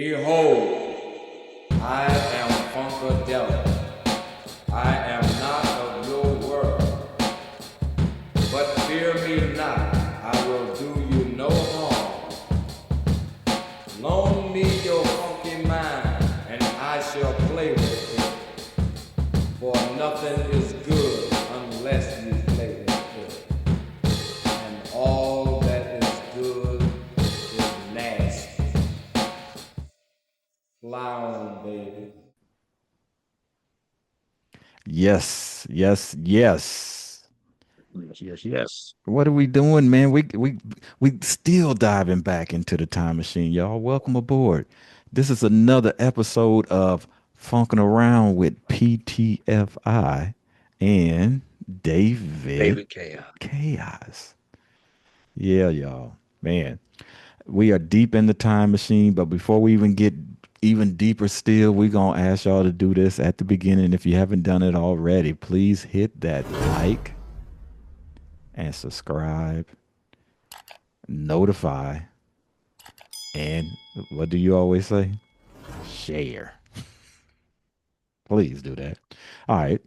Behold, I am Funkadelic. I am not of your world, but fear me not. I will do you no harm. Loan me your funky mind, and I shall play with it. For nothing is good unless you play with it. And all that is good is nasty. Fly on, baby. Yes, yes, yes. Yes, yes. What are we doing, man? We still diving back into the time machine, y'all. Welcome aboard. This is another episode of Funkin' Around with PTFI and David David Chaos. Chaos. Yeah, y'all. Man, we are deep in the time machine, but before we even get even deeper still, we're going to ask y'all to do this at the beginning. If you haven't done it already, please hit that like and subscribe, notify, and what do you always say? Share. Please do that. All right.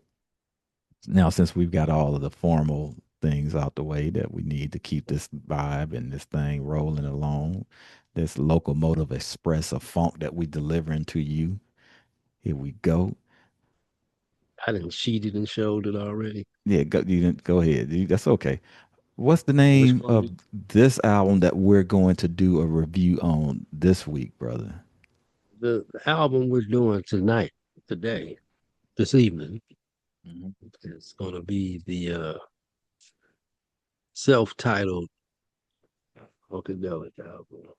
Now, since we've got all of the formal things out the way that we need to keep this vibe and this thing rolling along, this locomotive express of funk that we delivering to you, here we go. I done cheated and showed it already. Yeah, go ahead. That's okay. What's the Which name one? of this album that we're going to do a review on this week, brother? The album we're doing tonight, today, this evening, Mhm. is going to be the self-titled Funkadelic album.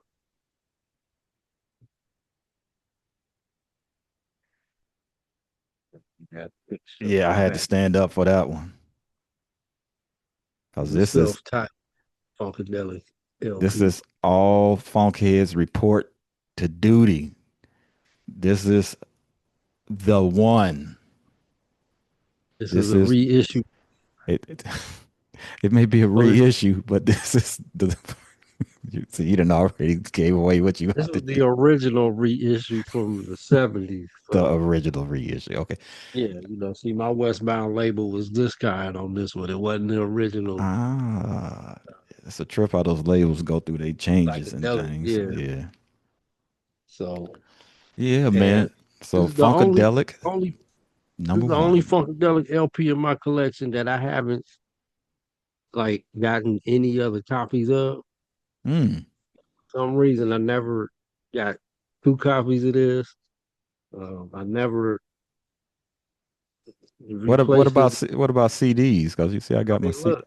Got a picture of Yeah, I the had to back. stand up for that one because The self-titled Funkadelic this LP. is all Funkheads report to duty. This is the one. This is This a is reissue. it. It may be a Well, reissue, but this is the. You see, you done already gave away what you this had to was the do. original reissue from the 70s. The So, original reissue. Okay. yeah, see, my Westbound label was this kind on this one. It wasn't the original Ah, it's a trip how those labels go through their changes and psychedelic. things. Yeah. Yeah. So, Yeah, and man. this So is the only Funkadelic, only this number is the only one. funkadelic LP in my collection that I haven't like gotten any other copies of. Mm. For some reason I never got two copies of this. I never What replaced it. what about CDs? Because you see, I I got my mean, CD. look,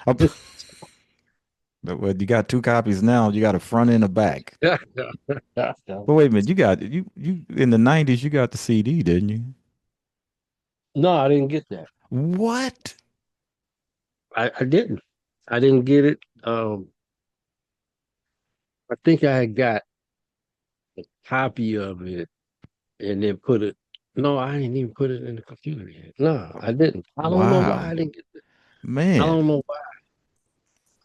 Oh, well, you got two copies now. You got a front and a back. But wait a minute, you in the '90s. You got the CD, didn't you? no, I didn't get that. What? I didn't. I didn't get it. I think I had got a copy of it and then put it. No, I didn't even put it in the computer yet. No, I didn't. I don't know why Wow, I didn't get it. I man. don't know why.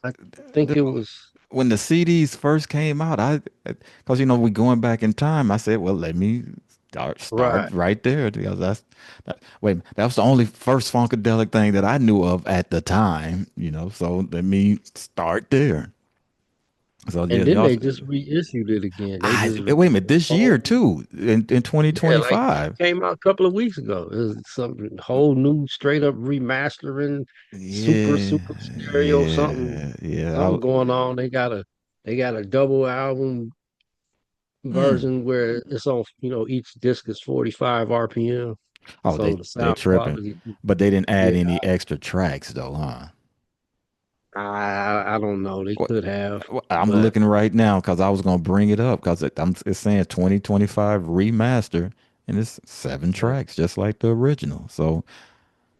I think The- it was when the CDs first came out, because we going back in time. I said, well, let me start right. right there because wait, that was the only first funkadelic thing that I knew of at the time. So let me start there. So yeah, And then y'all. they just reissued it again. They I just wait a minute. a This whole year too, in yeah, like 2025. came out a couple of weeks ago. It was something whole new, straight up remastering, Yeah, super stereo, yeah, yeah. something going on. They got a double album Mm. version where it's on, each disc is 45 RPM. Oh, So they the they sound tripping, quality, but they didn't add yeah, any extra tracks though, huh? I don't know. They What? could have, I'm but looking right now because I was gonna bring it up because it's saying 2025 remaster and it's seven yeah. tracks just like the original. So,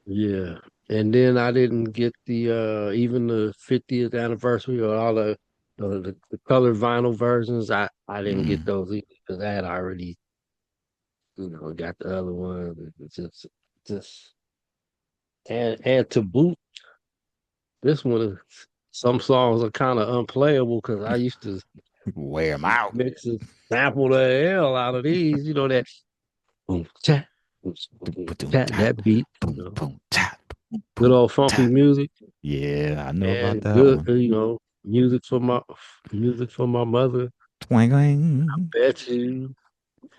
Yeah. And then I didn't get the even the 50th anniversary or all the colored vinyl versions. I didn't get mm, those either because I had already, got the other one. It's just and to boot, this one is some songs are kind of unplayable because I used to. Wear them out. Mixes sample the hell out of these. You know that boom chat, boom, boom, chat, that beat. You Boom, know, boom, tap, boom, good boom, old funky tap. music Yeah, I know about and that good, one. music for my mother. Twangling. Bet you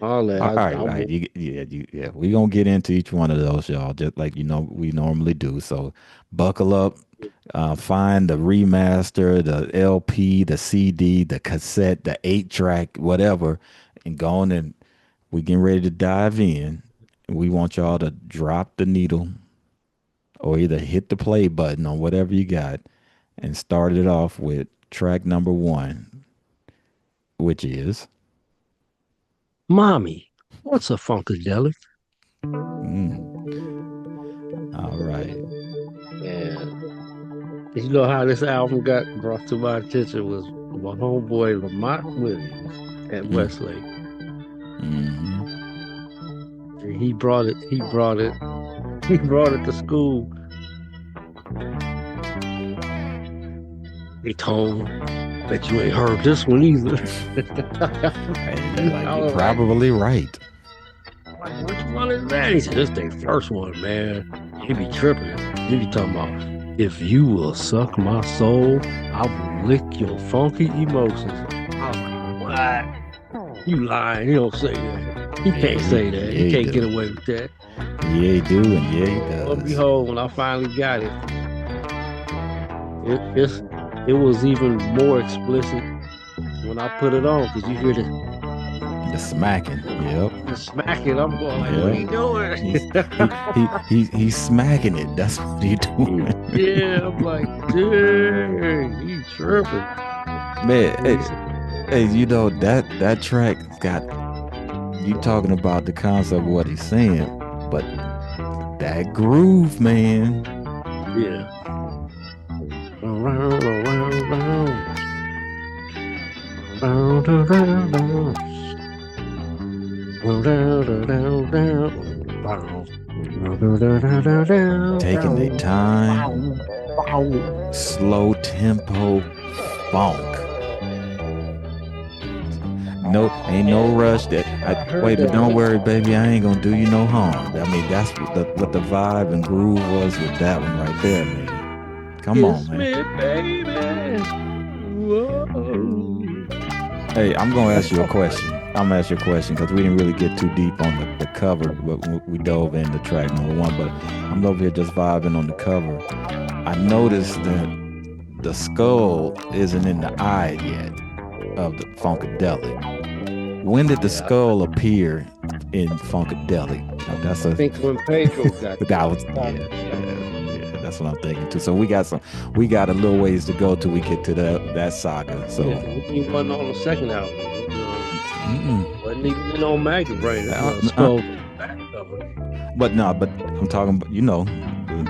all that. All right, I all right. will. Yeah. We're gonna get into each one of those, y'all, just like we normally do. So buckle up, find the remaster, the LP, the CD, the cassette, the 8-track, whatever, and go on and we getting ready to dive in. We want y'all to drop the needle or either hit the play button on whatever you got and start it off with track number 1, which is Mommy, what's a funkadelic? all right. And you know how this album got brought to my attention was my homeboy Lamont Williams at Mm, Westlake. mhm. And he brought it. He brought it to school. He told bet you ain't heard this one either. Hey, like, I you're was like, probably right. which one is that? He said, this their first one, man. He be tripping. He be talking about, if you will suck my soul, I will lick your funky emotions. I was like, what? You lying. He don't say that. He can't say that. Yeah, He he can't get do. away with that. Yeah, he do, and yeah, he Lo and does. behold, when I finally got it, it was even more explicit when I put it on because you hear The smacking. Yep. the smacking. I'm going like, what are Yep. you doing? He's smacking it. That's what he doing. Yeah, I'm like, dang, he tripping. Man, And hey, he said, hey, that track got you talking about the concept of what he's saying, but that groove, man. yeah. Around, around, around. Round, around, around. Round, around, around, around. Round, around, around, Taking their around. time, slow tempo funk. No, ain't no rush. Wait, but don't worry, baby. I ain't gonna do you no harm. I mean, that's what the vibe and groove was with that one right there, man. Come on, Kiss man. me, baby. Whoa. Hey, I'm gonna ask you a question. I'm gonna ask you a question because we didn't really get too deep on the cover, but we dove into track number 1. But I'm over here just vibing on the cover. I noticed that the skull isn't in the eye yet of the Funkadelic. When did the Yeah, skull appear in Funkadelic? Now, that's I a think when Pedro got that was that's what I'm thinking too. So we got a little ways to go till we get to that saga. So yeah, he wasn't on the second album. Wasn't even on Maggie Brain. Skull back cover. but I'm talking about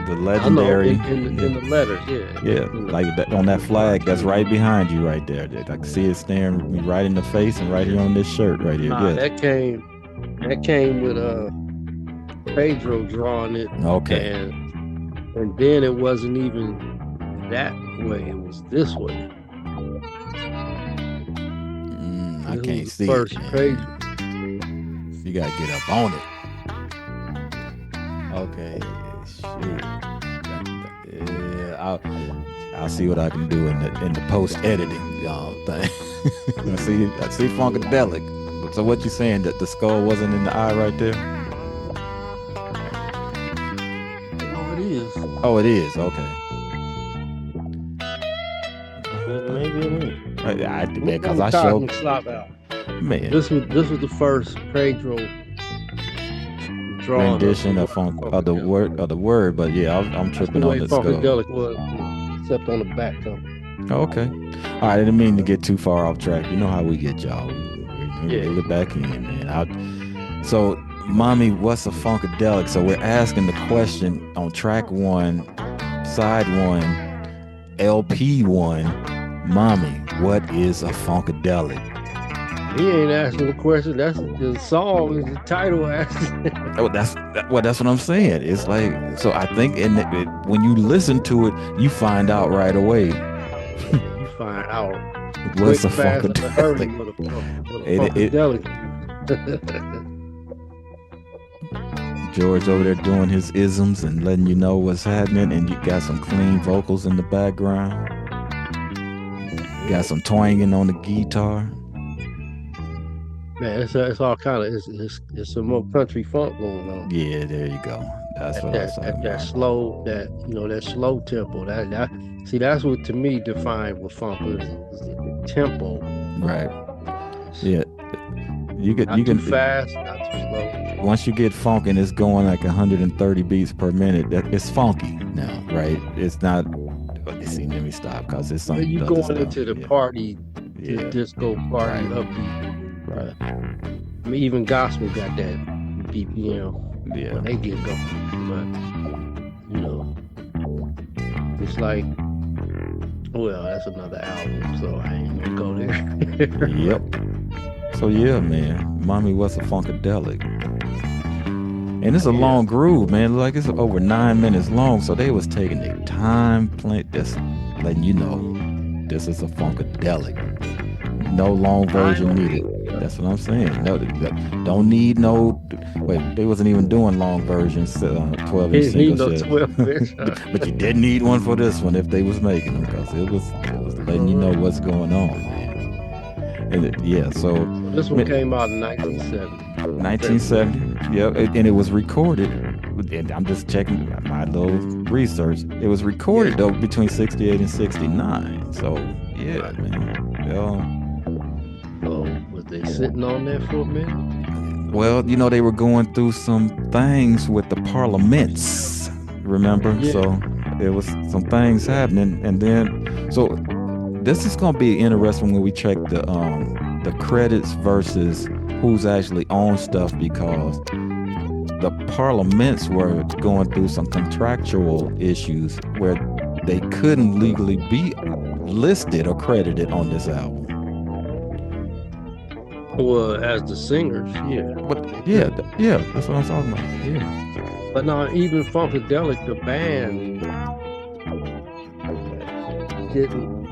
the I know legendary in the letters, yeah, like that on that flag that's right behind you right there. I can see it staring me right in the face and right here on this shirt right here. Nah, Yeah. that came with Pedro drawing it, Okay. and then it wasn't even that way. It was this way. I This can't was the see first it, man. Pedro. You gotta get up on it. Okay. Shoot. Yeah, I'll see what I can do in the post editing thing. I see Funkadelic. So what you saying that the skull wasn't in the eye right there? Oh, it is. Oh, it is. Okay. Maybe it is. Because I showed Slop out. man This was the first Pedro drawing rendition of the word, but yeah, I'm That's the tripping on way the skull. Funkadelic was, except on the back cover. Okay. All right, I didn't mean to get too far off track. You know how we get, y'all. We Yeah. reel it back in, man. So, mommy, what's a Funkadelic? So we're asking the question on track 1, side 1, LP 1. Mommy, what is a Funkadelic? He ain't asking the question. That's the song. Is the title asking. Oh, that's what I'm saying. It's like, so I think when you listen to it, you find out right away. You find out What's quick, a fast, and a hurry funkadelic? with a It funkadelic. George over there doing his isms and letting you know what's happening, and you got some clean vocals in the background. Got some twanging on the guitar. Man, it's all kind of it's some more country funk going on. Yeah, there you go. That's At what I was that talking at that about. slow that slow tempo. That see that's what to me define what funk is the tempo. Right. It's Yeah. You not too can fast, not too slow. once you get funk and it's going like 130 beats per minute, it's funky now, right? It's not. See, let me stop because it's When some you other going stuff. into the Yeah. party, the Yeah. disco party Right. upbeat. Right. I mean, even gospel got that BPM Yeah. when they get going. But you know, it's like, well, that's another album, so I ain't gonna go there. Yep. So yeah, man. Mommy, what's a funkadelic? And it's a Yeah. long groove, man. Like it's over 9 minutes long. So they was taking their time playing this, letting you know this is a funkadelic. No long version needed. That's what I'm saying. No, don't need no. Wait, they wasn't even doing long versions, 12-inch He single no shit. 12-inch. But you didn't need one for this one if they was making them, because it was letting you know what's going on, man. And yeah, so This one came out in 1970. 1970. Yeah, and it was recorded. And I'm just checking my little research. It was recorded though between 68 and 69. So yeah, man. So was they sitting on that for a minute? Well, you know, they were going through some things with the parliaments, remember? Yeah. So there was some things happening, and then so this is gonna be interesting when we check the credits versus who's actually on stuff, because the parliaments were going through some contractual issues where they couldn't legally be listed or credited on this album. Well, as the singers, yeah. But yeah, that's what I'm talking about. Yeah. But now even Funkadelic, the band, didn't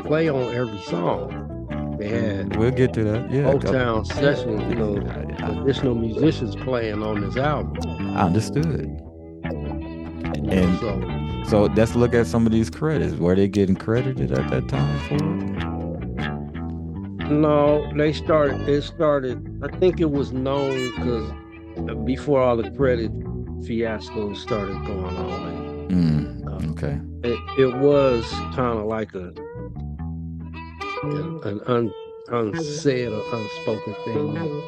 play on every song. They had We'll get to that. Yeah. Motown sessions, you know, additional musicians playing on this album. I understood. You know, And so let's look at some of these credits. Were they getting credited at that time for it? no, it started, I think it was known because before all the credit fiascos started going on. Okay. It was kind of like an unsaid or unspoken thing.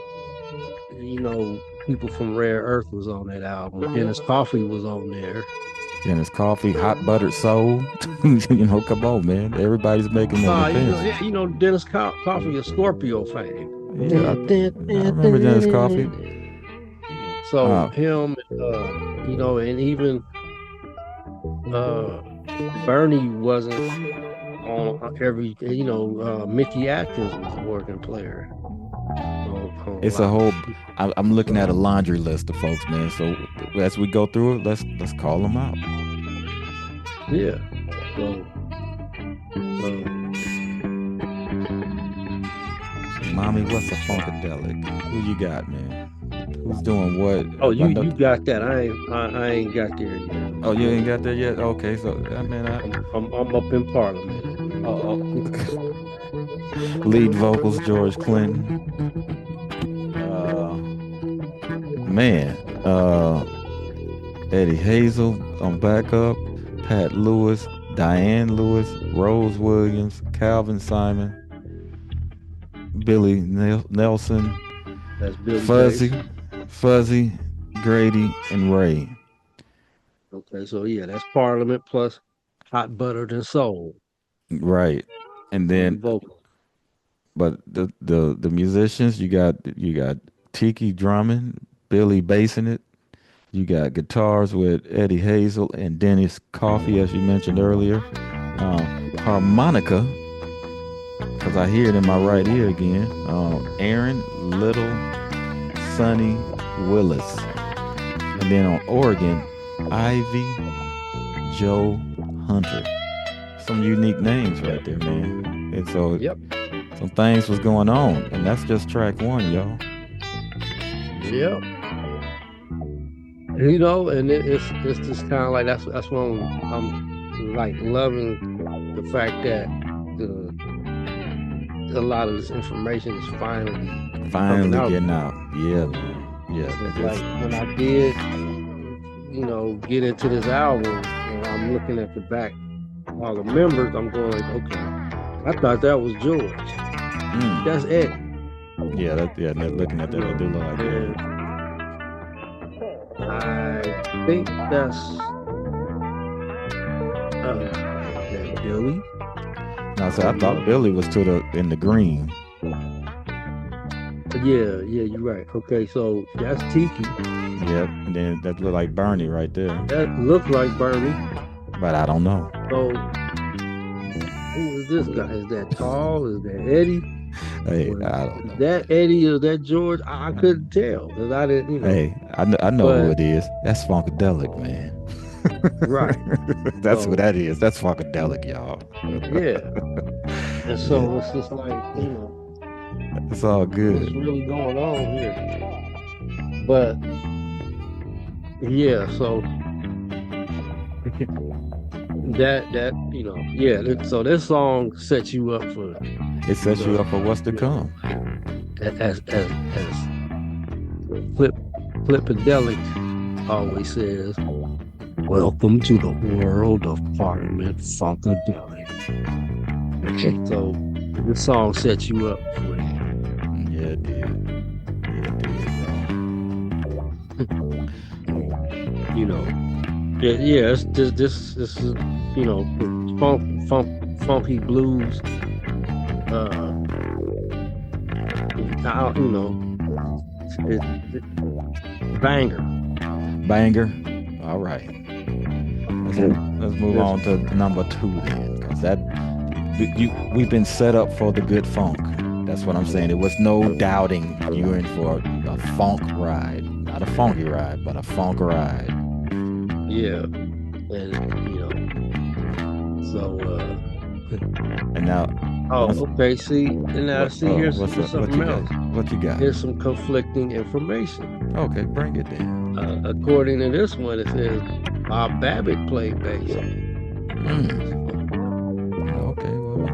You know, people from Rare Earth was on that album. Dennis Coffey was on there. Dennis Coffey, Hot Buttered Soul. You know, come on, man. Everybody's making their appearance. You know, Dennis Coffey is Scorpio fame. Yeah, I remember Dennis Coffey. So him, you know, and even Bernie wasn't on every, you know, Mickey Atkins was a working player. It's a whole. I'm looking at a laundry list of folks, man. So as we go through it, let's call them out. Yeah. So, Mommy, what's a funkadelic? Who you got, man? Who's doing what? Oh, you got that? I ain't got there yet. Oh, you ain't got there yet? Okay, so man, I'm up in Parliament. Oh. Lead vocals, George Clinton. Eddie Hazel on backup, Pat Lewis, Diane Lewis, Rose Williams, Calvin Simon, Billy Nelson, That's Billy Fuzzy, Grady, and Ray. Okay, so yeah, that's Parliament plus Hot Buttered and Soul. Right, and then vocal. But the musicians, you got Tiki drumming, Billy bassing it. You got guitars with Eddie Hazel and Dennis Coffey, as you mentioned earlier. Harmonica, because I hear it in my right ear again. Aaron Little, Sonny Willis. And then on organ, Ivy Joe Hunter. Some unique names right there, man. And so Yep. some things was going on, and that's just track one, y'all. Yep. You know, and it's just kind of like that's when I'm like loving the fact that a lot of this information is finally coming out. Getting out. Yeah, man. Yeah. It's like when I did, you know, get into this album, and I'm looking at the back, all the members, I'm going like, okay, I thought that was George. That's Eddie. Yeah, they're looking at that, they do look like that. I think that's Billy. No, so I thought Billy was in the green. Yeah, you're right. Okay, so that's Tiki. Yep, and then that look like Bernie right there. That looks like Bernie. But I don't know. So who is this guy? Is that Tall? Is that Eddie? Hey, I don't know. Is that Eddie or that George? I couldn't tell because I didn't, you know. Hey, I know who it is. That's Funkadelic, man. Right. That's who that is. That's Funkadelic, y'all. Yeah. And so it's just like, you know, it's all good. what's really going on here? But yeah, so that you know, yeah. So this song sets you up for. It sets you up for what's to come. As Funkadelic always says, welcome to the world of Parliament Funkadelic. So this song sets you up for that. Yeah, it did. You know, yeah. It's just this is, you know, funky blues. You know, banger. All right. Let's move on to number 2 then, because we've been set up for the good funk. That's what I'm saying. There was no doubting you're in for a funk ride, not a funky ride, but a funk ride. Yeah, and you know, so and now. Oh, okay. See, and now here's something else. What you got? Here's some conflicting information. Okay, bring it in. According to this one, it says Bob Babbitt played bass. Okay, well,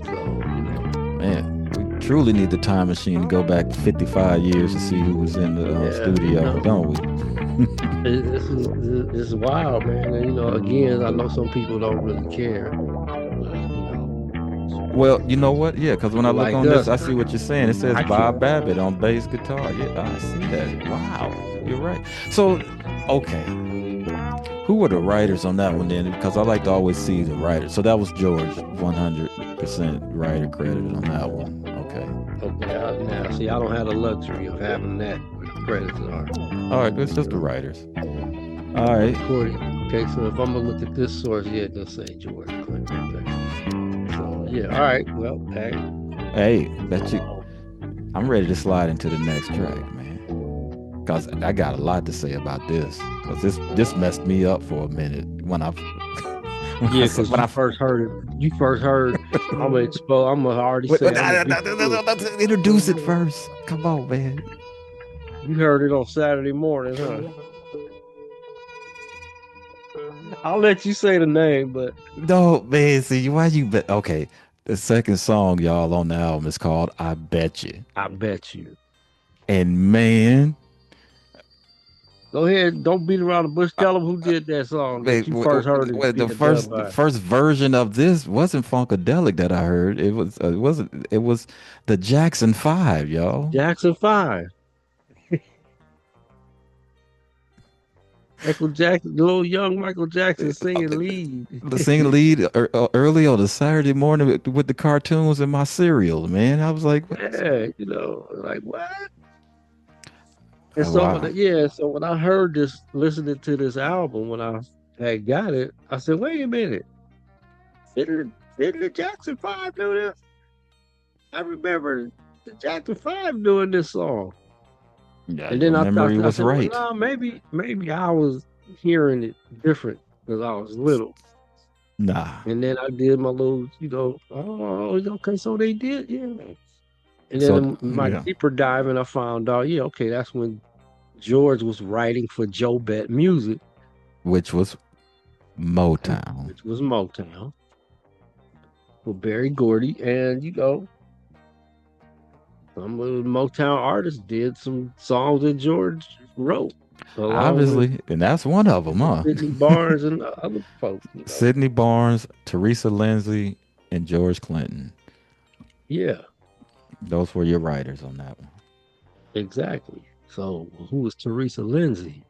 so you know, man, we truly need the time machine to go back 55 years to see who was in the studio, don't we? It's wild, man. And you know, again, I know some people don't really care. Well, you know what? Yeah, because when I look on this, I see what you're saying. It says Bob Babbitt on bass guitar. Yeah, I see that. Wow, you're right. So, okay. Who were the writers on that one then? Because I like to always see the writers. So that was George, 100% writer credited on that one. Okay. Okay, now, see, I don't have the luxury of having that where the credits are. All right, it's just the writers. All right. Okay, so if I'm going to look at this source, yeah, it's going to say George Clinton. Okay. Yeah, all right. Well, hey, I'm ready to slide into the next track, man. Because I got a lot to say about this. Because this messed me up for a minute when I first heard it. You first heard, I'm going to already say. Introduce it first. Come on, man. You heard it on Saturday morning, huh? I'll let you say the name, but. No, man, see, why you bet? Okay. The second song, y'all, on the album is called I Bet You. I Bet You. And man. Go ahead. Don't beat around the bush. Tell them who did that song. That you first heard it. The first version of this wasn't Funkadelic that I heard. It was the Jackson 5, y'all. Jackson 5. Michael Jackson, the little young Michael Jackson singing lead. Singing lead early on a Saturday morning with the cartoons in my cereal, man. I was like, yeah, you know, like what? And so when I heard this, listening to this album, when I had got it, I said, wait a minute. Didn't the Jackson 5 do this? I remember the Jackson 5 doing this song. Yeah, and then I was said, right. Well, no, maybe I was hearing it different because I was little. Nah. And then I did my little, oh, okay, so they did, yeah. And then So in my yeah, deeper dive, and I found out, yeah, okay, that's when George was writing for Joe Bet Music, which was Motown. which was Motown, for Barry Gordy. And, some of the Motown artists did some songs that George wrote, along with Obviously, and that's one of them, huh? Sidney Barnes and other folks. Sidney Barnes, Teresa Lindsay, and George Clinton. Yeah, Those were your writers on that one. exactly. So who was Teresa Lindsay?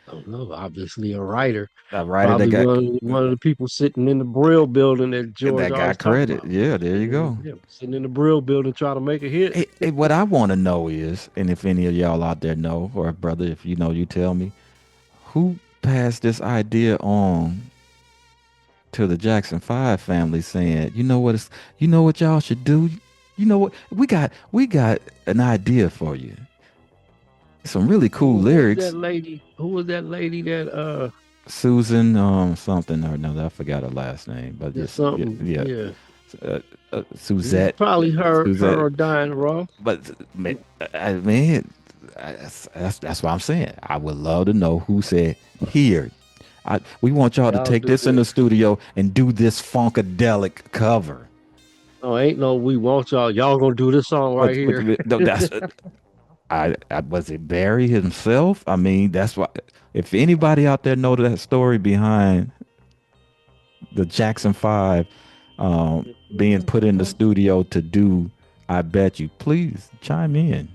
I don't know. Obviously a writer. That writer Probably one of the people sitting in the Brill building that George that always got talk credit. about. Yeah, there you go. Sitting in the Brill building trying to make a hit. What I want to know is, and if any of y'all out there know, or brother, if you know, you tell me, who passed this idea on to the Jackson Five family, saying, you know what y'all should do. You know what, we got an idea for you. Some really cool Who was lyrics. that lady? Who was that lady Susan, something or another. I forgot her last name, but that just yeah, something? yeah. Yeah. Suzette, Probably her Suzette. or Diana Ross. But I mean, that's what I'm saying. I would love to know who said here. We want y'all to Y'all take do this in the this. studio and do this funkadelic cover. Oh, ain't no we want y'all. Y'all gonna do this song right But here. no, that's I was it Barry himself. I mean, that's why. If anybody out there know that story behind the Jackson Five being put in the studio to do, I bet you, please chime in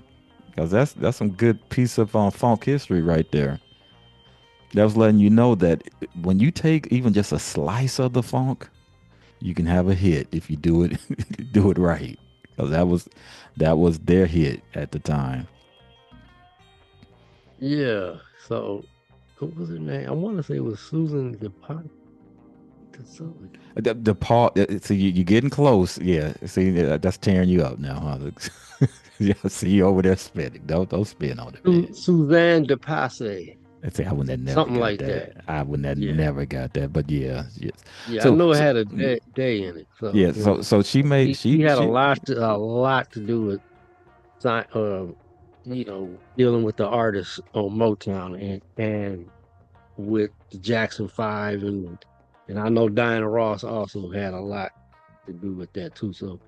because that's some good piece of funk history right there. That was letting you know that when you take even just a slice of the funk, you can have a hit if you do it do it right. Because that was their hit at the time. Yeah. So what was her name? I want to say it was Susan something. The part, see, you're getting close. Yeah, see, that's tearing you up now, huh? Yeah, see you over there spinning. Don't spin on it, man. Suzanne de Passe. I say I wouldn't have never Something got like that. that. I wouldn't have Yeah. never got that. But yeah, yes. Yeah, I So, know it so had a day in it. So, yeah, so she made he had she a lot to do with dealing with the artists on Motown and with the Jackson Five and I know Diana Ross also had a lot to do with that too. So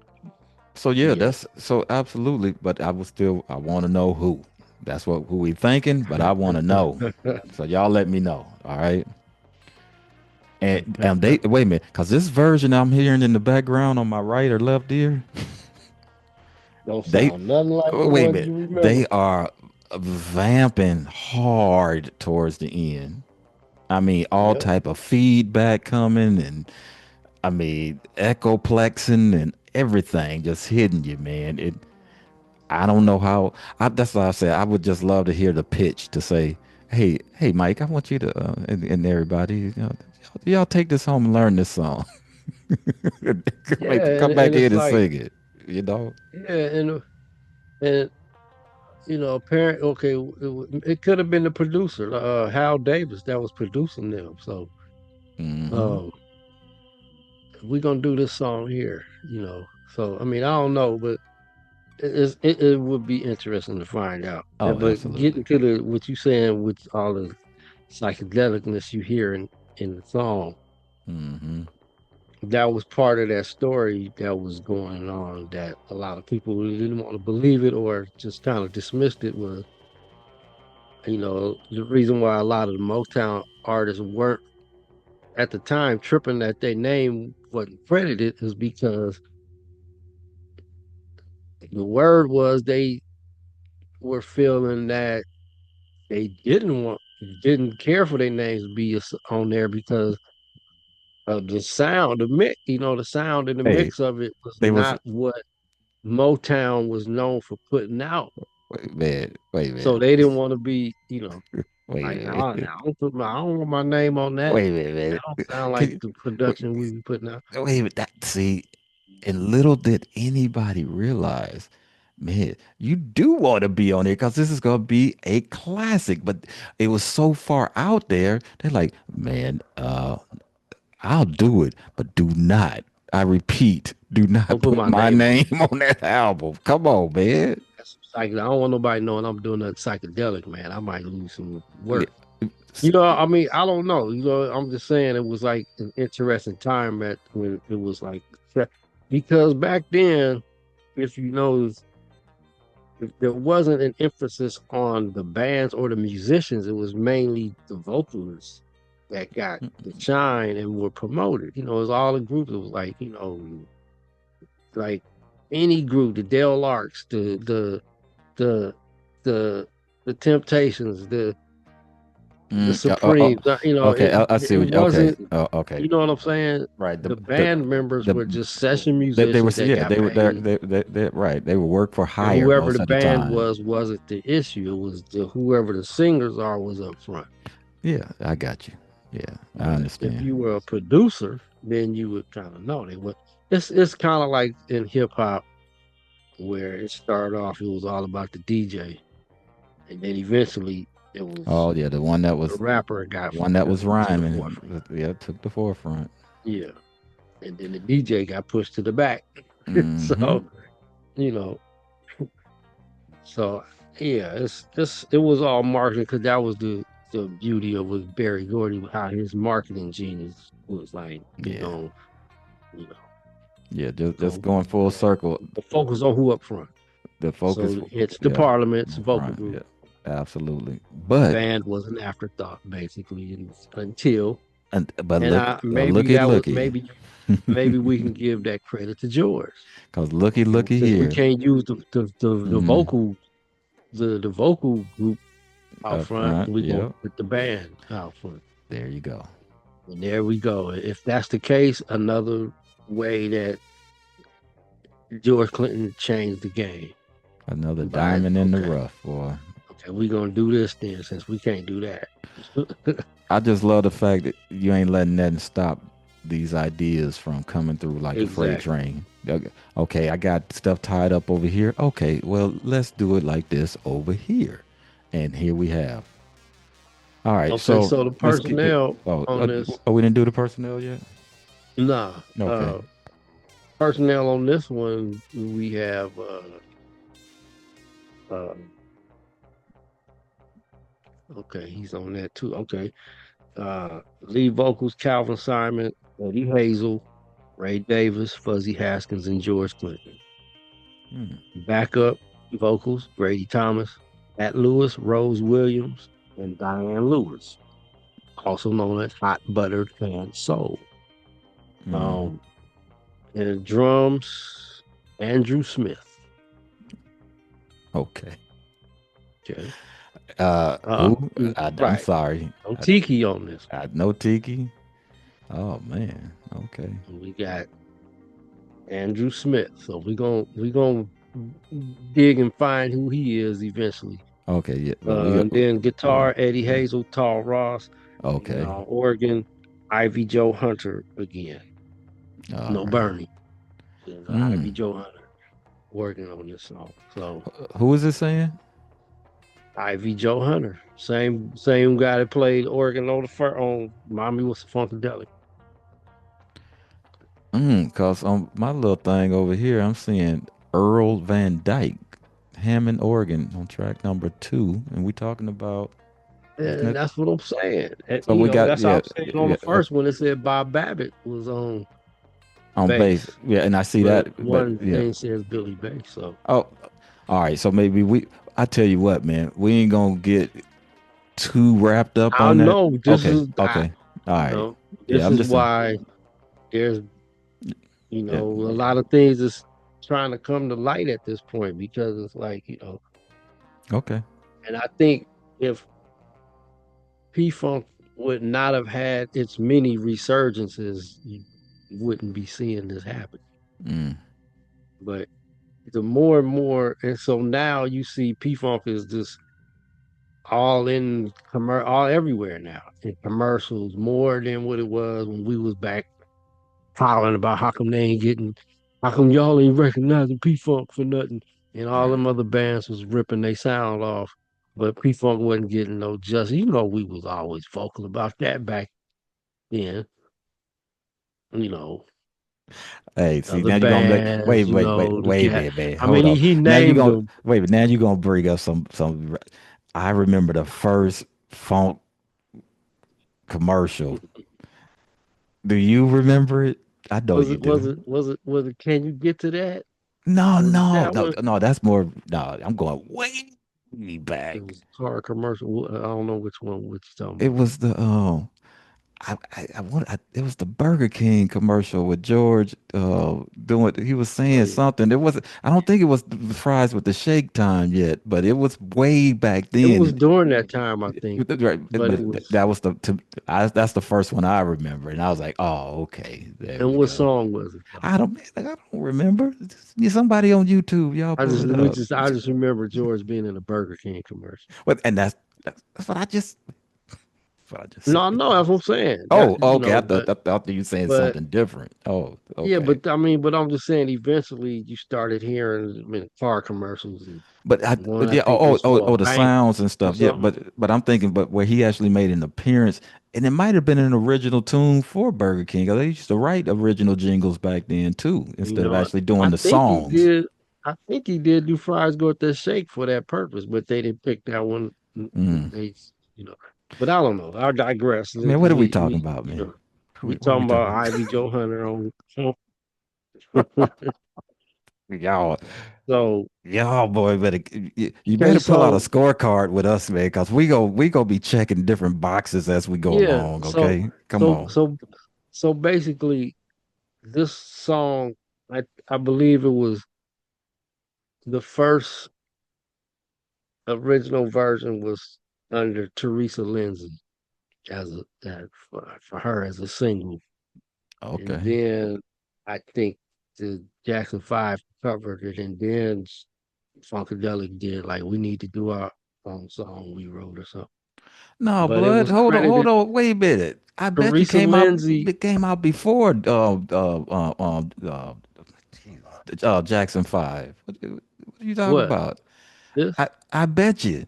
so yeah, yeah. that's so absolutely. But I want to know who. That's who we thinking. But I want to know. So y'all let me know. All right. And they wait a minute, cause this version I'm hearing in the background on my right or left ear, Don't they sound nothing like the wait a ones minute, you remember. they are vamping hard towards the end. I mean, all Yep. type of feedback coming, and I mean, echoplexing and everything just hitting you, man. I don't know how. That's why I said I would just love to hear the pitch to say, hey, Mike, I want you to and everybody, y'all take this home and learn this song. Yeah, Come back and here it's and like sing it. You know. yeah, and apparent. Okay, it could have been the producer, Hal Davis, that was producing them. So, Hmm. um, we're gonna do this song here. So, I mean, I don't know, but it would be interesting to find out. Oh, But absolutely. getting to the what you saying with all the psychedelicness you hear in the song, Hmm. that was part of that story that was going on that a lot of people really didn't want to believe it or just kind of dismissed it was, the reason why a lot of the Motown artists weren't at the time tripping that their name wasn't credited is because the word was they were feeling that they didn't care for their names to be on there because of the sound, the sound and the Hey, mix of it was they was not what Motown was known for putting out. wait a So minute, they didn't want to be, wait a like, minute, I don't want my name on that. wait a minute, That man. don't sound Can like you, the wait, production we be putting out. wait a minute. That see, and little did anybody realize, man, you do want to be on it because this is gonna be a classic. But it was so far out there. They're like, man, I'll do it, but do not. I repeat, do not Don't put put my my name on name it. on that album. Come on, man. That's I don't want nobody knowing I'm doing nothing psychedelic, man. I might lose some Yeah. work. I mean, I don't know. I'm just saying it was like an interesting time at when it was like because back then, if you know, if there wasn't an emphasis on the bands or the musicians, it was mainly the vocalists that got the shine and were promoted. It was all the groups. It was like, like any group, the Dale Larks, the the the Temptations, the Supremes. Okay. I see. It Okay. wasn't. Okay. You know what I'm saying? Right. The band members The were just session they were musicians that yeah got they were there paid, they right they would work for and hire whoever most the of the band time. wasn't the issue. It was whoever the singers are was up front. Yeah, I got you. Yeah, I But if understand. you were a producer, then you would kind of know they would. It's kind of like in hip hop where it started off. It was all about the DJ, and then eventually it was Oh yeah, the rapper got the one that was to the rhyming. forefront. Yeah, took the forefront. Yeah, and then the DJ got pushed to the back. Hmm. So you know, so yeah, it was all marketing because that was the beauty of with Barry Gordy, how his marketing genius was like, Yeah, you know, yeah. Just go going full circle. the focus on who up front. The focus. So it's the Yeah, Parliaments on vocal front. group. Yeah, absolutely. The But band was an afterthought until but and look, I maybe looky that was looky, maybe we can give that credit to George. cause looky Since we here. can't use the Hmm. vocal the vocal group out Up front, front. we're gonna Yep. put the band out front. There you go. And there we go. If that's the case, another way that George Clinton changed the game. Another By diamond in the rough, boy. okay, we're gonna do this then since we can't do that. I just love the fact that you ain't letting nothing stop these ideas from coming through like a freight Exactly. train. Okay, I got stuff tied up over here. Okay, well, let's do it like this over here. And here we have. All right, Okay, so so the let's get. personnel on this, We didn't do the personnel yet? nah. Okay. Personnel on this one, we have uh okay, he's on that too. Okay. Lead vocals Calvin Simon, Eddie Hazel, Ray Davis, Fuzzy Haskins, and George Clinton. Hmm. Backup vocals Grady Thomas, Pat Lewis, Rose Williams, and Diane Lewis, also known as Hot Buttered and Soul. Mhm. Um, and drums, Andrew Smith. Okay. Okay. Who? I'm Right. sorry. No Tiki on this. No Tiki. Oh man. Okay. We got Andrew Smith. So we gonna dig and find who he is eventually. Okay. Yeah. But we got. And then Yeah. guitar, Eddie Hazel, Tall Ross, and Okay. organ, Ivy Joe Hunter again. All No right. Bernie. And, Ivy Mm. Joe Hunter working on this song. So Who is it saying? Ivy Joe Hunter, same guy that played organ on on Mommy Was Funkadelic. Cause on my little thing over here, I'm seeing Earl Van Dyke, Hammond organ on track number 2, and we talking about. Isn't And it? that's what I'm saying. And, So we got that's how yeah, I'm saying on yeah the first one. It said Bob Babbitt was on on bass. bass, Yeah, and I see but that, but one yeah. thing says Billy Bass. So Oh, all right. So maybe we. I tell you what, man, we ain't gonna get too wrapped up I on that. know this Okay. is Okay. All right. Yeah, this I'm is just saying. why there's Yeah. a lot of things is trying to come to light at this point because it's like Okay. and I think if P Funk would not have had its many resurgences, you wouldn't be seeing this happen. Mm. But the more and more, and so now you see P Funk is just all in all everywhere now in commercials more than what it was when we was back hollering about how come they ain't getting, how come y'all ain't recognizing P Funk for nothing, and all Right. them other bands was ripping their sound off, but P Funk wasn't getting no justice. We was always vocal about that back then. you know, Hey, see, other now you're gonna make bands, the wait a cat. minute, man. I Hold mean, on. he Now you're named gonna them. wait, but now you're gonna bring up some I remember the first funk commercial. Do you remember it? I know Was you it? do. Was it? Was it? Was it? Can you get to that? No, Was it no, that no, one? no, that's more no, I'm going way It back. was a car commercial. I don't know which one. Which you talking It about? was the it was the Burger King commercial with George doing he was Oh saying yeah, something. It wasn't I don't think it was the fries with the shake time yet, but it was way back it was then. during that time, I think. Right, But it but was. that was that's the first one I remember, and I was like, oh, okay, there And we what go. song was it though? I don't remember. Somebody on YouTube, y'all pull it up. I just remember George being in a Burger King commercial. But and that's what I just No, said. no, that's what I'm saying. Oh, okay. I thought you were saying But something different. Oh, yeah, okay. but I mean, but I'm just saying. Eventually, you started hearing I mean, car commercials, and one I Yeah. think was for a The bank sounds and or stuff. Yeah, something. but I'm thinking, but where he actually made an appearance, and it might have been an original tune for Burger King. 'Cause they used to write original jingles back then too, You instead of know, actually doing I the think he songs. did. I think he did do fries go with that shake for that purpose, but they didn't pick that one. Mm. They, you know, but I don't know. I digress. Man, what are we talking about, man? We What are we talking about talking? Ivy Joe Hunter on. Y'all, So y'all, boy, better you okay, better pull out a so scorecard with us, man, because we go be checking different boxes as we go yeah, along. Okay, come so on. so so basically, this song, I believe it was the first original version was under Teresa Lindsay for her as a single, and Okay. then I think the Jackson Five covered it, and then Funkadelic did like we need to do our own song we wrote or something. No, But it blood. was credited Hold on. Wait a minute. I bet you Teresa Lindsay. it came out before Jackson Five. What are you talking What about? this? I bet you.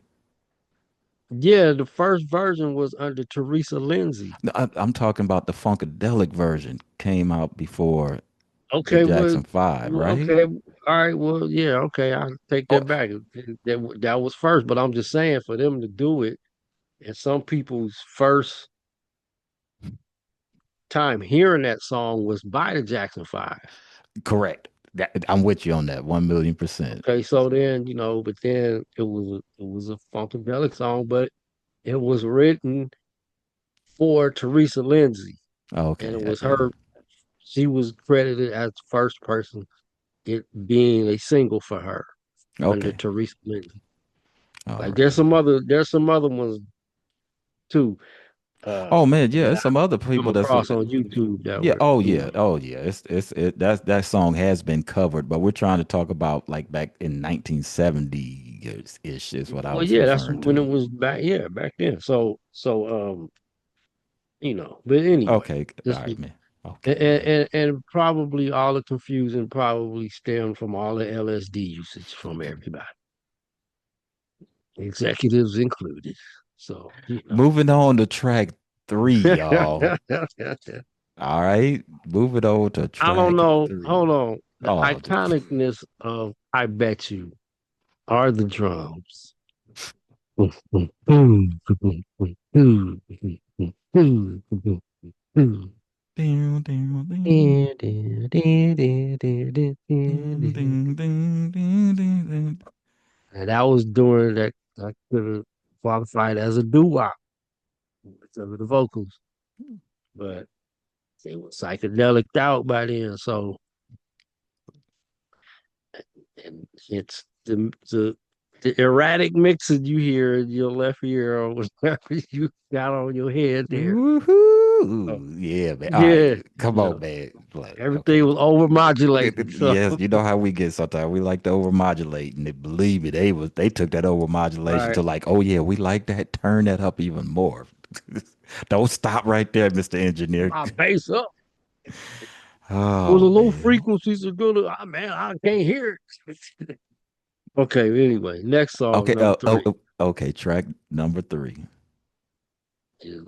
Yeah, the first version was under Teresa Lindsay. No, I'm talking about the Funkadelic version came out before the Okay, well, Jackson Five, right? okay, all right, well, yeah, okay, I'll take Oh, that back. That was first, but I'm just saying for them to do it, and some people's first time hearing that song was by the Jackson Five. correct. I'm with you on that 1,000,000%. Okay, so then but then it was a funkadelic song, but it was written for Teresa Lindsay, and it Okay. was Yeah. her. She was credited as the first person, it being a single for her under Okay. Teresa Lindsay. All Like right. there's some other ones too Oh man, yeah, that there's I some other come people that's across on YouTube that yeah, were oh yeah. That song has been covered, but we're trying to talk about like back in 1970 ish is what I well, was yeah, that's referring when to. it was back, yeah, back then. But anyway, Okay, all this was right, man. Okay, man. and probably all the confusion probably stemmed from all the LSD usage from everybody, executives included. So, Moving on to track three, y'all. All right, moving on to I don't track know. Hold three. on. The Oh, iconicness of I Bet You are the drums. ding, ding, ding, And ding, ding, ding, ding, ding, ding. that was during that I could have qualified as a doo-wop because of the vocals, but it was psychedelic out by then. So, and it's the erratic mixing you hear in your left ear or whatever you got on your head there. So, Woohoo! Yeah, man. All right, yeah, come on, man. Like, everything okay. was overmodulated. So, Yes, you know how we get sometimes. We like to overmodulate, and believe me, they took that overmodulation right, to like, oh yeah, we like that. Turn that up even more. Don't stop right there, Mr. Engineer. my bass up. Well, the Oh low man. frequencies are gonna. Man, I can't hear it. Okay, anyway, next song, Okay. number three, Okay. Track number three. is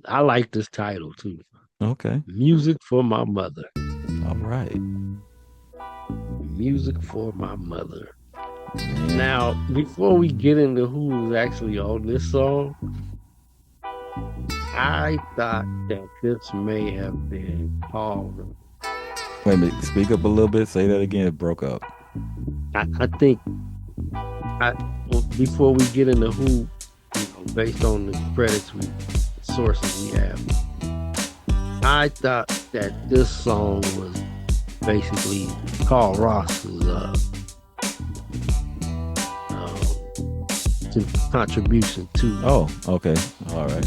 I like this title too. Okay. Music for my mother. All right. Music for my mother. Man. Now, before we get into who is actually on this song, I thought that this may have been called. Wait a minute. Speak up a little bit. Say that again. It broke up. I think well, before we get into who, based on the credits sources we have, I thought that this song was basically Carl Ross's contribution to. Oh, okay. All right.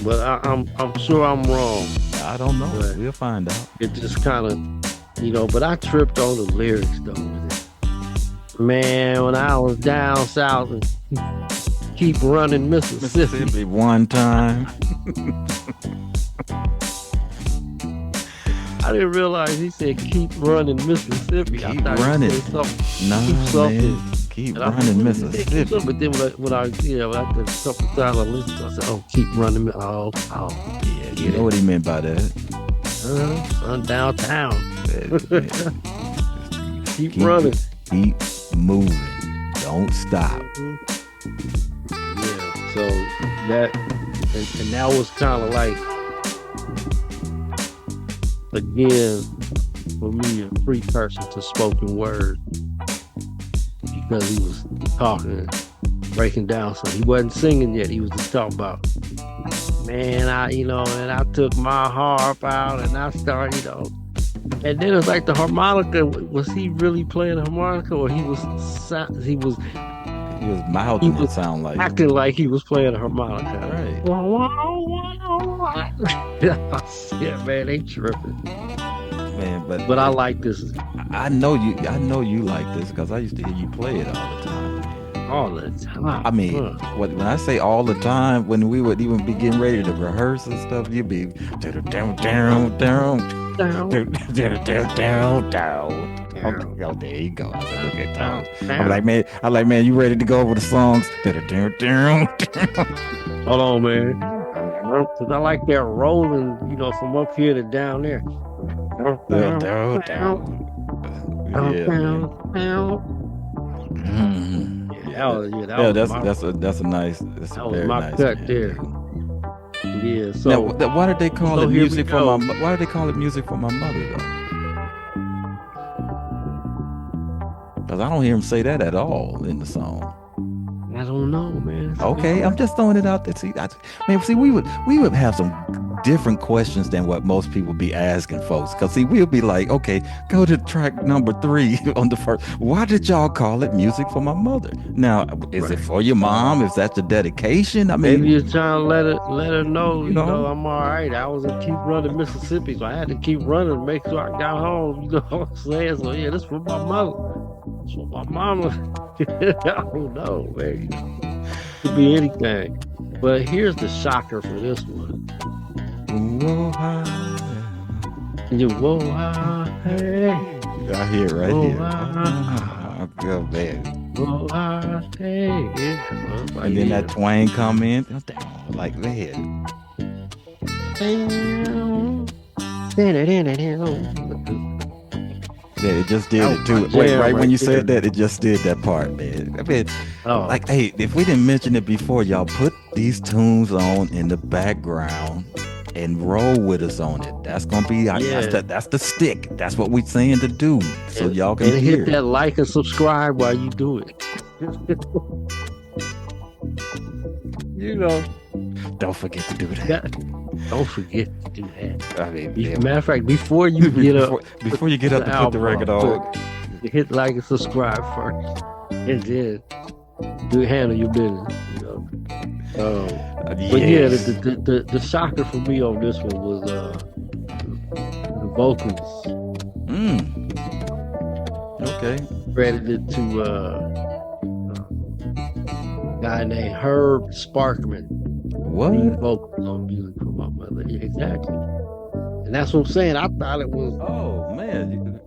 But I'm sure I'm wrong. I don't know. But We'll find out. it just kind of, but I tripped on the lyrics though with it. Man, when I was down south and keep running Mississippi. One time. I didn't realize he said keep running Mississippi. I Keep thought he running. said something. Nah, Keep something. man. Keep And I running said, Mississippi. But then when I after a couple times I listened, I said, "Oh, keep running." Oh, Yeah, you know what he meant by that. run downtown. Man, Keep running. Keep moving. Don't stop. Yeah. So that and that was kind of like again for me a precursor to spoken word because he was talking, breaking down. So he wasn't singing yet. He was just talking about, man, and I took my harp out and I started, and then it's like the harmonica. Was he really playing the harmonica, or he was He was mouthing was it sound like. acting like he was playing the harmonica? Right. Yeah, man, they tripping. Man, But I like this I know you like this because I used to hear you play it all the time. all the time. I mean, when I say all the time, when we would even be getting ready to rehearse and stuff, you'd be down. Oh, there you go. I said, okay, Tom. I'm like, man, you ready to go over the songs? Hold on, man. Cause I like that rolling, from up here to down there. Yeah, that's a nice. That's That a was very my nice cut man. there. Yeah. So Now, why did they call so it here we music for go. my? Why did they call it music for my mother though? Because I don't hear him say that at all in the song. I don't know, man. Okay, I'm just throwing it out there. See, we would have some different questions than what most people be asking folks. Cause see, we'll be like, okay, go to track number 3 on the first. Why did y'all call it music for my mother? Now, is it for your mom? Is that the dedication? I mean, Maybe you're trying to let her know, I'm all right. I was in Keep Running, Mississippi, so I had to keep running to make sure I got home. You know what I'm saying? So yeah, this for my mother. It's for my mama. I don't know, man. Could be anything. But here's the shocker for this one. whoa, Hey. I hear it right Whoa, here. Oh, man. Hey. And then that twang come in, like man. Yeah, it just did it too. Wait, right when you said that, it just did that part, man. I mean, like, hey, if we didn't mention it before, y'all put these tunes on in the background and roll with us on it. That's gonna be that's the stick. That's what we're saying to do, so y'all can and hear. hit that like and subscribe while you do it. Don't forget to do that. Don't forget to do that. I mean, Matter of fact, before you get up, before you get up to put the record on, you hit like and subscribe first, and then do handle your business. But yeah, the shocker for me on this one was the vocals. Okay. Credited to a guy named Herb Sparkman. What? Lead vocals on Music for My Mother. Yeah, exactly. And that's what I'm saying. I thought it was. Oh man.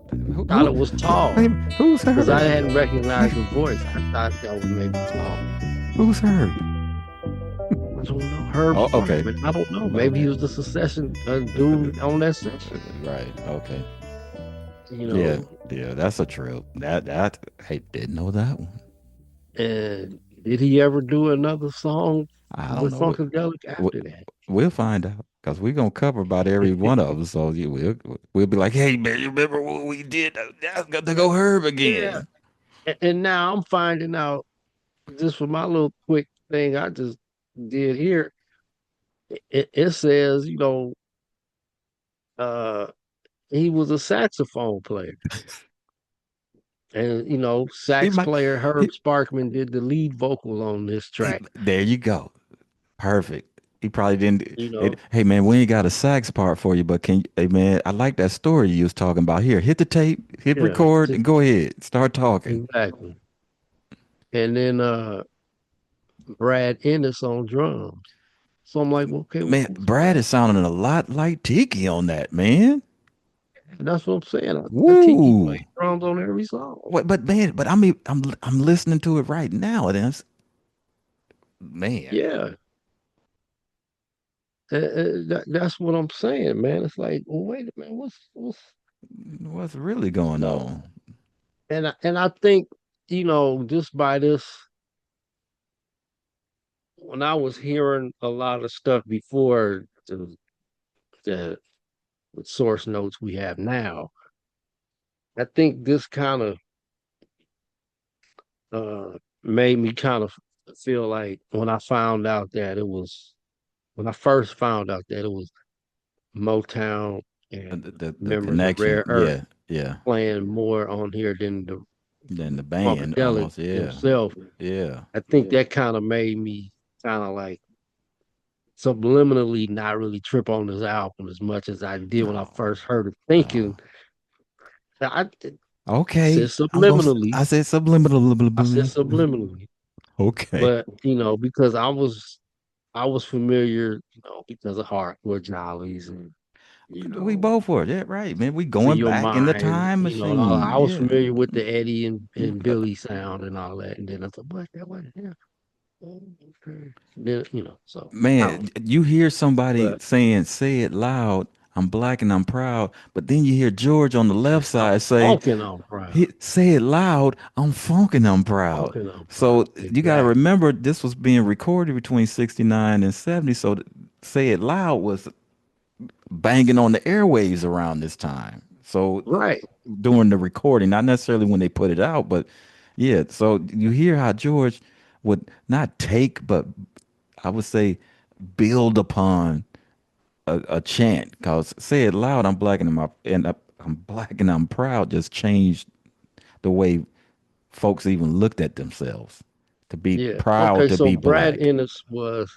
Thought it was tall. Who's Herb? Because I hadn't recognized the voice. I thought that was maybe tall. Who's Herb? I don't know. Herb Oh, okay. Sparkman. I don't know. Maybe he Okay. was the succession dude on that session. Right. Okay. You Yeah. know, Yeah. That's a trip. That I didn't know that one. and did he ever do another song I don't with know. Funkadelic We, after that? we'll find out because we're gonna cover about every one of them. So we'll be like, hey man, you remember what we did? That's got to go Herb Yeah. again. And now I'm finding out just for my little quick thing I just did here. It says, uh, he was a saxophone player. And He sax might. player Herb He, Sparkman did the lead vocal on this track. there you go. Perfect. He probably didn't. You know, Hey man, we ain't got a sax part for you, but hey man, I like that story you was talking about. Here, hit the tape, hit yeah, record, and go ahead, start talking. exactly. And then Brad Ennis on drums. So I'm like, well, okay, Man, who's Brad Brad? is sounding a lot like Tiki on that, man. And that's what I'm saying. Tiki Woo. played drums on every song. What? But man, but I mean, I'm listening to it right now, and it's man, Yeah, that's what I'm saying, man. It's like, well, wait a minute, what's what's really going so? on? And I think just by this, when I was hearing a lot of stuff before the source notes we have now, I think this kind of made me kind of feel like when I first found out that it was Motown and The members of connection, Rare Earth yeah, yeah. playing more on here than the Then the band, Funkadelic almost, yeah, himself. yeah. I think that kind of made me kind of like subliminally not really trip on this album as much as I did when I No, first heard it, no. thinking I, I said Okay, subliminally. I said subliminal. I said subliminally, Okay. but because I was familiar, because of hardcore jollies and We both were. Yeah, right, man. We free going your back in the mind, time I machine. was Yeah. familiar with the Eddie and Uh, Billy sound and all that, and then I thought, what that was, yeah, oh, okay. Then so I don't Man, know, you hear somebody but saying, say it loud, I'm black and I'm proud. But then you hear George on the left I'm side say, funkin' I'm proud, say it loud, I'm funkin' I'm proud. funkin' I'm So proud, you got to exactly, remember this was being recorded between 69 and 70. So say it loud was banging on the airwaves around this time. So right, during the recording, not necessarily when they put it out, but yeah. So you hear how George would not take, but I would say build upon a chant. Cause say it loud, I'm black and I'm black and I'm proud. Just changed the way folks even looked at themselves to be yeah, proud okay. to So be Brad black. Ennis was,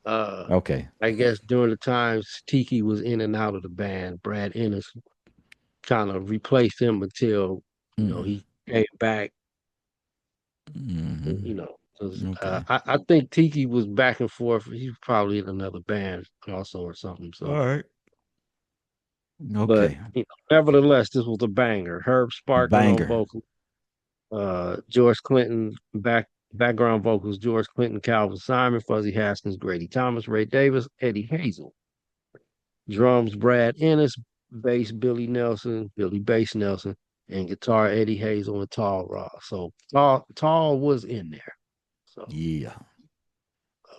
uh, Okay. I guess during the times Tiki was in and out of the band, Brad Ennis kind of replaced him until Mm, he came back. hmm 'Cause, Okay. I think Tiki was back and forth. He was probably in another band also or something. All So, right. but Okay. nevertheless, this was a banger. Herb Sparkman on Banger. vocals, George Clinton background vocals, George Clinton, Calvin Simon, Fuzzy Haskins, Grady Thomas, Ray Davis, Eddie Hazel. Drums, Brad Ennis, bass, Billy Bass Nelson, and guitar, Eddie Hazel and Tall Ross. So Tall was in there. So Yeah.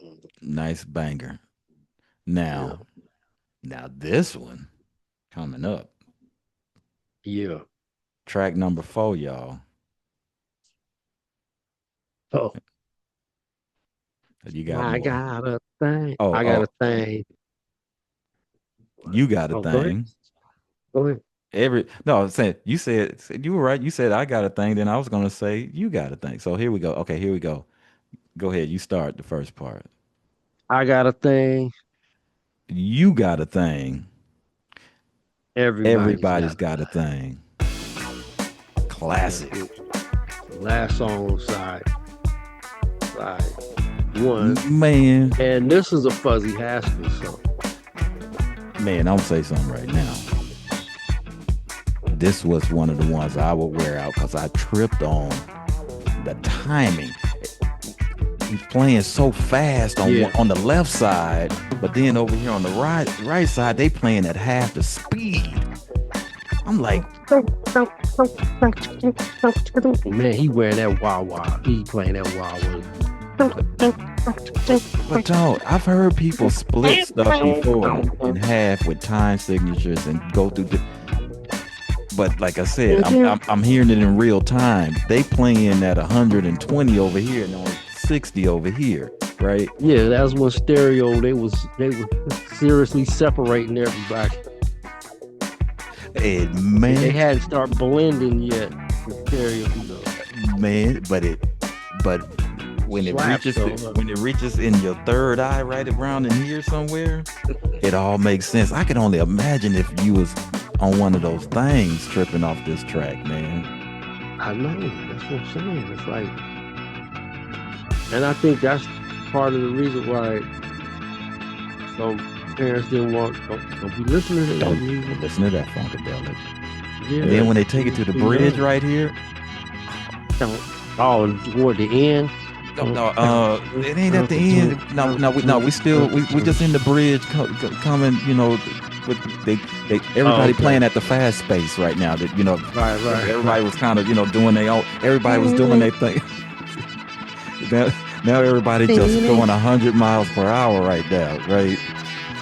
um, Nice banger. yeah, Now, this one coming up. yeah. Track number 4, y'all. Oh, You got more. Oh, I got a oh, thing. you got a Oh, go ahead. thing. Go ahead. No, I'm saying you were right. You said I got a thing. Then I was gonna say you got a thing. So here we go. Okay, here we go. Go ahead. You start the first part. I got a thing. You got a thing. Everybody's Everybody's got a got a thing. thing. Yeah. Classic. Last song on side one. Man, And this is a Fuzzy Haskins song. man, I'm gonna say something right now. This was one of the ones I would wear out because I tripped on the timing. he's playing so fast on Yeah. on the left side, but then over here on the right side, they playing at half the speed. I'm like, Man, he wearing that wah-wah. He playing that wah-wah. but dog, I've heard people split stuff before in half with time signatures and go through. But like I said, I'm hearing it in real time. They playing at 120 over here and on 60 over here, right? Yeah, that's when stereo. They was seriously separating everybody. And They man, hadn't started blending yet. The stereo, man, but when it Slaps, reaches though, huh? when it reaches in your third eye, right around in here somewhere, it all makes sense. I can only imagine if you was on one of those things tripping off this track, man. I know. That's what I'm saying. It's like, and I think that's part of the reason why some parents didn't want. Don't be listening to that Don't music. listen to that Funkadelic. Yeah. And then when they take it to the bridge right here, Oh, toward the end. no, it ain't at the end. No, we still we just in the bridge coming, you know, with everybody okay. playing at the fast pace right now. That you know, Right. everybody was kind of, you know, doing their own. Everybody was doing their thing. now everybody just going 100 miles per hour right now, right?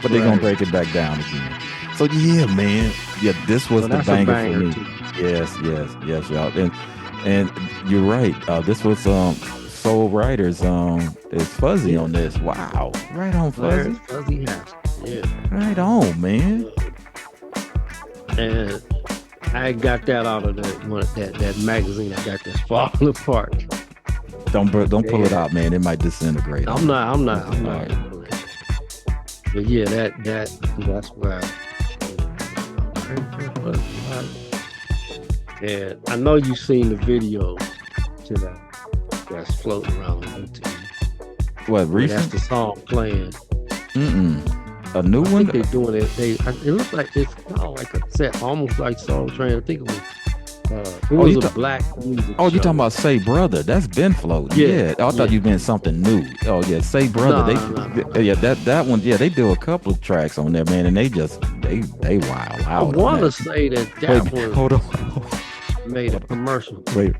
But they're gonna break it back down again. So yeah, man, yeah, this was the That's a banger banger for me. too. Yes, y'all, and you're right. This was Soul Riders. It's Fuzzy on this. Wow, right on, Fuzzy. Fuzzy House. Yeah. Right on, man. And I got that out of that magazine. I got this falling apart. Don't pull it out, man. It might disintegrate. I'm not. Alright. But yeah, that's why. And I know you've seen the video to that's floating around on YouTube. What, Where that's recent? the song playing. A new I one? think they're doing it. It looks like it's kind of like a set, almost like Soul Train. I think it was. you A black music. Oh, you show. talking about Say Brother? That's been floating. Yeah, I thought you meant something new. Oh yeah, Say Brother. No. Yeah, that one. Yeah, they do a couple of tracks on there, man, and they wild I out. want to say that Wait, one hold on. made a commercial. Wait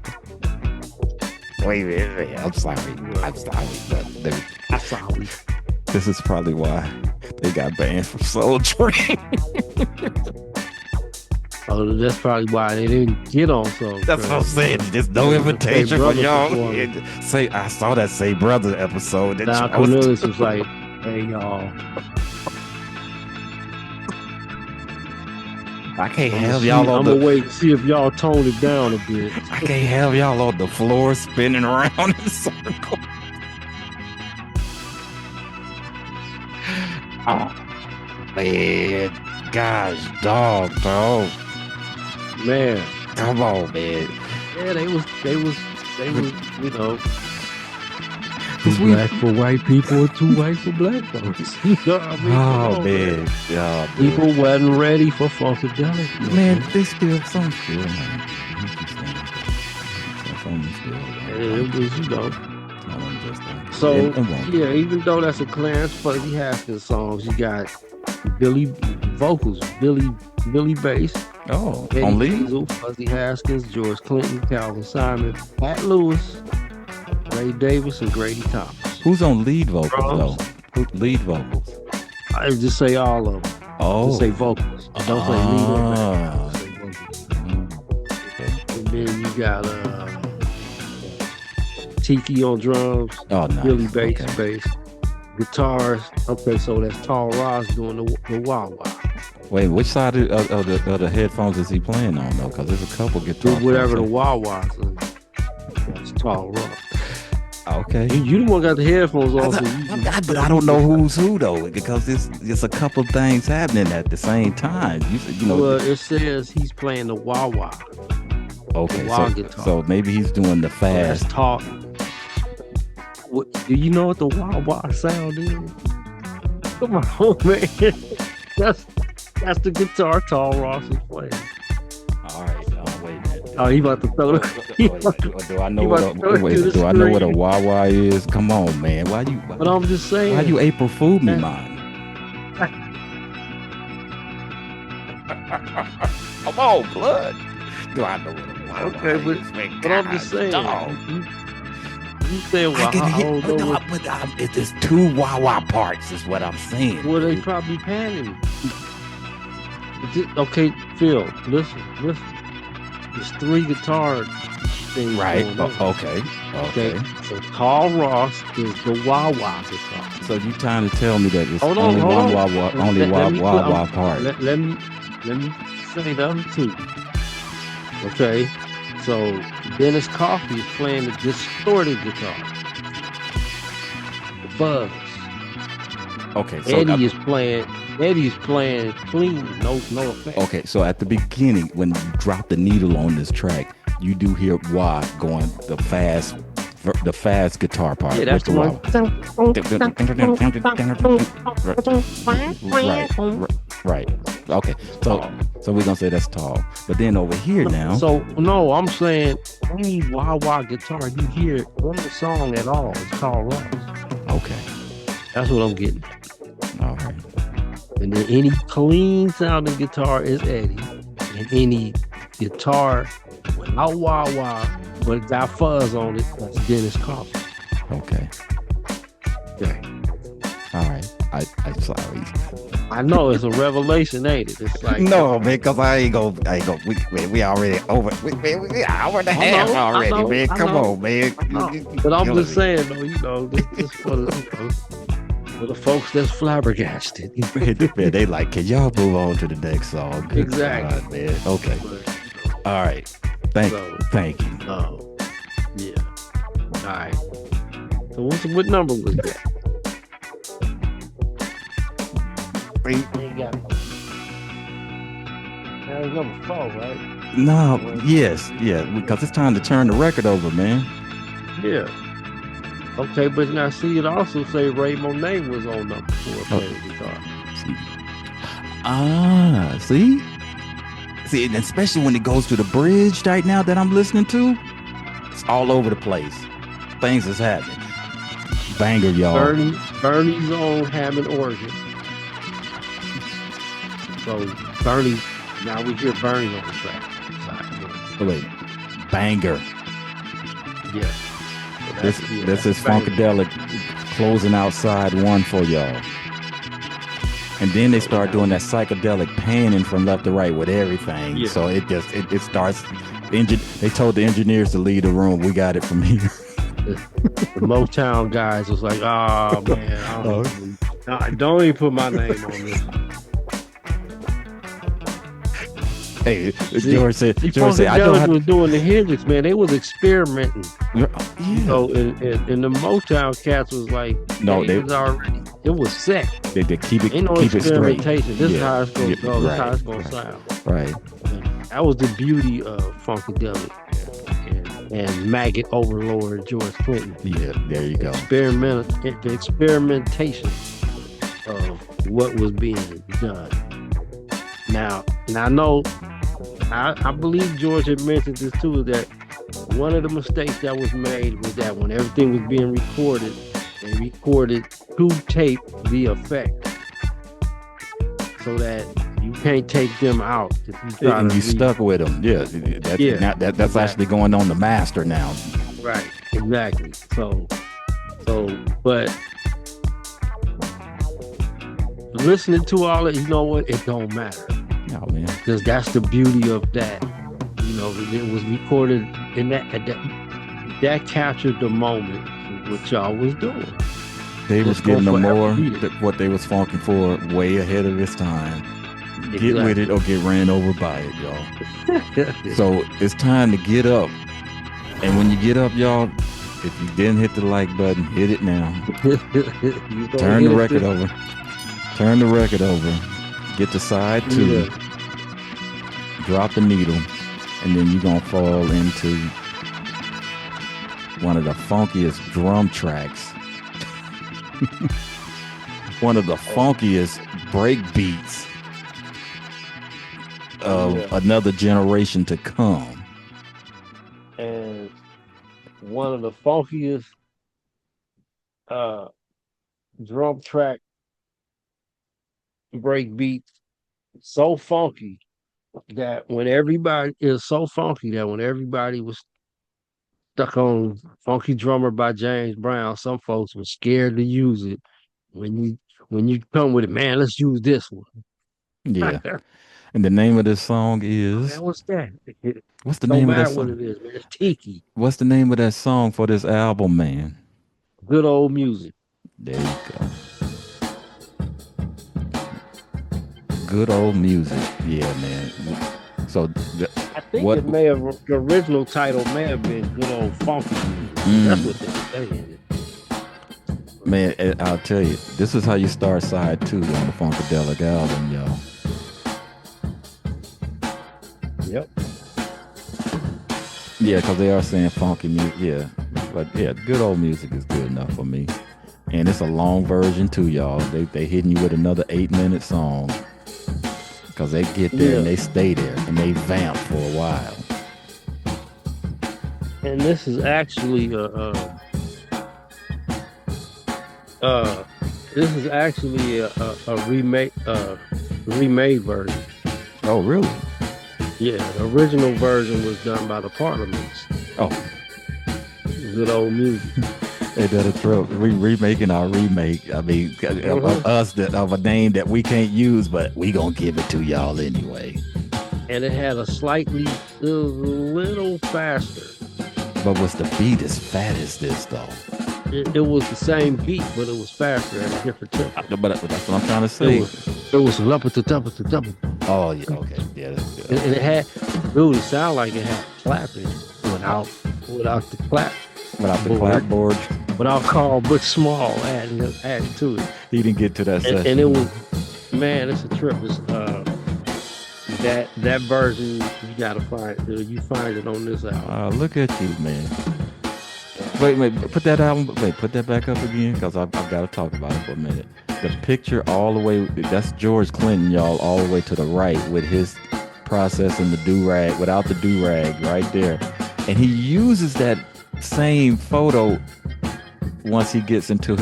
a minute. I'm sorry, but I saw it. this is probably why they got banned from Soul Train. Oh, that's probably why they didn't get on Soul That's Train. what I'm saying. There's no invitation for Brother y'all. performance. I saw that Say Brother episode. That Now y'all was- Cornelius was like, "Hey y'all, I can't have y'all on I'm the. gonna wait and see if y'all tone it down a bit." I can't have y'all on the floor spinning around in circles. Oh man, gosh, dog. Man, Come on, man. yeah, they was, you know, Cause two black for white people and two white for black folks. You know what I mean? Oh Come on, man, yeah, people wasn't ready for Funkadelic. man, they still some still, man. It was, you know. So It won't. yeah, even though that's a Clarence Fuzzy Haskins song, you got Billy vocals, Billy bass, Oh, Eddie on lead? Hazel, Fuzzy Haskins, George Clinton, Calvin Simon, Pat Lewis, Ray Davis, and Grady Thomas. Who's on lead vocals Drums. though? Who lead vocals? I just say all of them. Oh, Just say vocals. Don't say lead or back. Ah. Just say vocals. Okay. And then you got Tiki on drums, Oh, nice. Billy bass, Okay. guitars. Okay, so that's Tall Ross doing the wah wah. Wait, which side of the headphones is he playing on though? Because there's a couple guitars. Whatever the wah wah is. That's Tall Ross. Okay. You the one got the headphones on. So But I don't know who's who though, because it's a couple things happening at the same time. You know. Well, it says he's playing the wah wah. Okay, wah so, guitar. so maybe he's doing the That's fast. talk. What, do you know what the wah wah sound is? Come on, man. That's the guitar Tall Ross is playing. All right, wait a minute. Oh, he about to throw Do I know You what about to throw it wait, through the do I know what a screen. Wawa is? Come on, man. But I'm just saying. Why you April Fool me, Man. man? Come on, blood. Do I know what a Wawa Okay, is? Man, but I'm just God, saying. dog. You said, well, I can I hit, don't know no, what, but it's two Wawa parts, is what I'm saying. well, they dude. probably panning. Okay, Phil, listen. There's 3 guitar things Right. going on. Okay. So Carl Ross is the Wawa guitar. So you trying to tell me that it's Hold on, only hold one on. Wawa, only Let me- Wawa part? Let me say the other 2. Okay, so Dennis Coffey is playing the distorted guitar, the fuzz. Okay, so Eddie's playing clean, no effect. okay, so at the beginning when you drop the needle on this track, you do hear Wah going the fast guitar part. Yeah, that's the one. Right. Okay. So we're gonna say that's tall. But then over here now. So no, I'm saying any wah-wah guitar you hear on the song at all is called Ross. Okay. That's what I'm getting. All right. And then any clean sounding guitar is Eddie. And any guitar without wah-wah but got fuzz on it, that's Dennis Coffey. Okay. All right. I'm sorry. I know it's a revelation, ain't it? It's like No, man, because I ain't go. We already over. We hour and a half already, man. Come on, man. But I'm just saying, though, this for the folks that's flabbergasted. Man, they like, can y'all move on to the next song? Good Exactly. God, man. Okay. All right. Thank you. Oh, yeah. All right. So what number was that? That was number 4, right? No, yes, yeah, because it's time to turn the record over, man. Yeah. Okay, but now see, it also say Ray Monet was on number 4 playing guitar. See, and especially when it goes to the bridge right now that I'm listening to, it's all over the place. Things is happening. Banger, y'all. Bernie's on Hammond organ. So Bernie, now we hear Bernie on the track. Wait, banger. Yeah. So this is Funkadelic closing out side 1 for y'all. And then they start doing that psychedelic panning from left to right with everything. Yeah. So it starts. They told the engineers to leave the room. We got it from here. The Motown guys was like, oh man, don't even put my name on this. Hey, George said, I don't don't was doing the Hendrix, man. They was experimenting. Yeah. So and the Motown cats was like, No, it was set. They keep it, Ain't no keep it straight. experimentation. This is how it's gonna go. This is how it's Right, gonna sound. Right. That was the beauty of Funkadelic and Maggot Overlord George Clinton. Yeah, there you go. The experimentation of what was being done. Now, and I know, I believe George had mentioned this too, that one of the mistakes that was made was that when everything was being recorded, they recorded to tape the effect so that you can't take them out. If you try And to you stuck with them. Yeah, that's exactly. actually going on the master now. Right, exactly. So, but listening to all it, you know what? It don't matter. Oh man, Because that's the beauty of that. It was recorded in that captured the moment of what y'all was doing. they was It's getting gonna them more forever be. what they was funking for way ahead of its time. Get with it or get ran over by it, y'all. So it's time to get up. And when you get up, y'all, if you didn't hit the like button, hit it now. Turn the record over. Turn the record over. Get to side 2. Yeah. Drop the needle. And then you're going to fall into one of the funkiest drum tracks. One of the funkiest break beats of another generation to come. one of the funkiest uh drum track break beats. So funky that when everybody was stuck on Funky Drummer by James Brown, some folks were scared to use it. When you come with it, man, let's use this one. Yeah. And the name of this song is Man, what's that? It what's the don't name of that matter what song? it is, man. It's tiki. What's the name of that song for this album, man? Good old music. There you go. Good old music. Yeah, man. So I think what? the original title may have been Good Old Funky Music. That's what they're saying. Man, I'll tell you, this is how you start side 2 on the Funkadelic album, y'all. Yep. Yeah, because they are saying funky music. Yeah, but yeah, good old music is good enough for me. And it's a long version too, y'all. They hitting you with another 8-minute song because they get there and they stay there and they vamp for a while. And this is actually a remade version. Oh, really? Yeah, the original version was done by the Parliaments. Oh, Good old music. they did a trip. We remaking our remake. I mean, of us of a name that we can't use, but we gonna give it to y'all anyway. And it had it was a little faster. But was the beat as fat as this though? It was the same beat, but it was faster at a different tempo. But that's what I'm trying to say. It was double to double to double. Oh yeah, okay, yeah, that's good. And it had, dude, it sounded like it had clapping without the clap. Without the clapboard. Without Carl Butch Small adding to it. He didn't get to that session. And it was, man, it's a trip. It's, that version you gotta find. You find it on this album. Look at you, man. Wait, put that back up again, because I've got to talk about it for a minute. The picture all the way, that's George Clinton, y'all, all the way to the right with his processing the do-rag, without the do-rag right there. And he uses that same photo once he gets into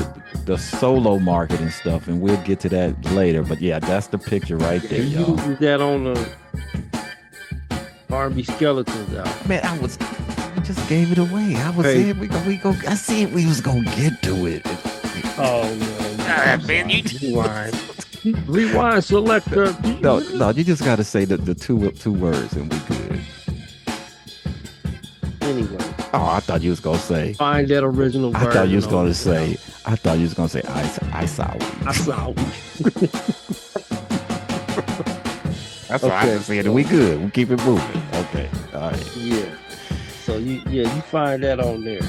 the solo market and stuff, and we'll get to that later. But yeah, that's the picture right there, He y'all. uses that on the R&B Skeletons album. Man, I just gave it away. I was saying we go. I said we was gonna get to it. Oh no, man! Rewind, selector. No, you just gotta say the two words and we good. Anyway. Oh, I thought you was gonna say. Find that original version. I thought you was gonna say. I saw it. I saw it. That's what I was saying. We good. We keep it moving. Okay. All right. Yeah. So you find that on there.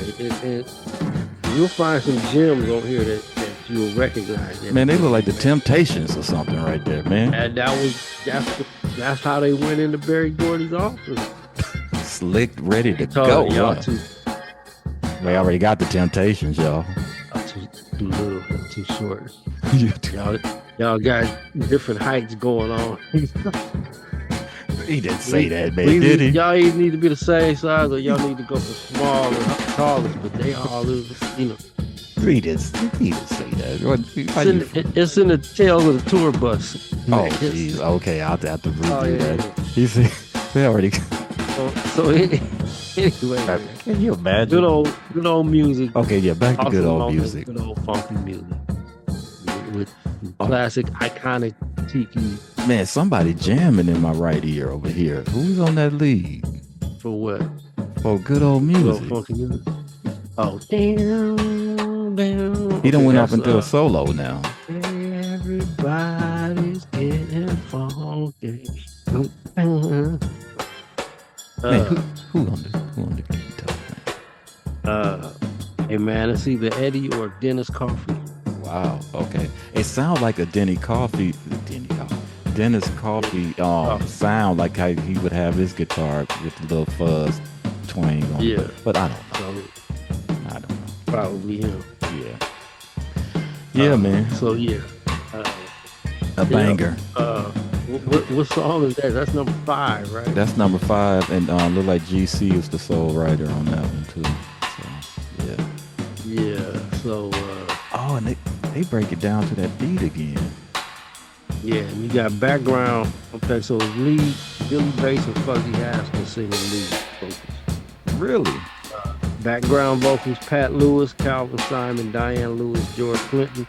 You'll find some gems on here that you'll recognize. Man, they look like the Temptations or something right there, man. And that's how they went into Barry Gordy's office. Slick, ready to go. Y'all we already got the Temptations, y'all. I'm too little, I'm too short. Y'all got different heights going on. He didn't say that, man, did he? Y'all either need to be the same size or y'all need to go for small and tallest, but they all, He didn't say that. It's in the tail of the tour bus. Oh, jeez. Okay, I'll have to redo that. Yeah. You see, they already. So anyway, Can you imagine? Good old music. Okay, yeah, back to good old music. Good old funky music with classic, iconic tiki. Man, somebody jamming in my right ear over here. Who's on that lead? For what? For good old music. Good old funky music. Oh, damn. He done went up into a solo now. Everybody's getting funky. Man, who on the guitar, man? Hey man, it's either Eddie or Dennis Coffey. Wow. Okay. It sounds like a Dennis Coffey sound, like how he would have his guitar with the little fuzz twang on it. But I don't know. Probably him. Yeah, man. So yeah. A banger. What song is that? That's number 5, right? That's number 5, and look like GC is the sole writer on that one too. Yeah. So Oh, and they break it down to that beat again. yeah, and you got background. Okay, so it's lead Billy Bass and Fuzzy Haskins singing lead vocals. Really? Background vocals: Pat Lewis, Calvin Simon, Diane Lewis, George Clinton,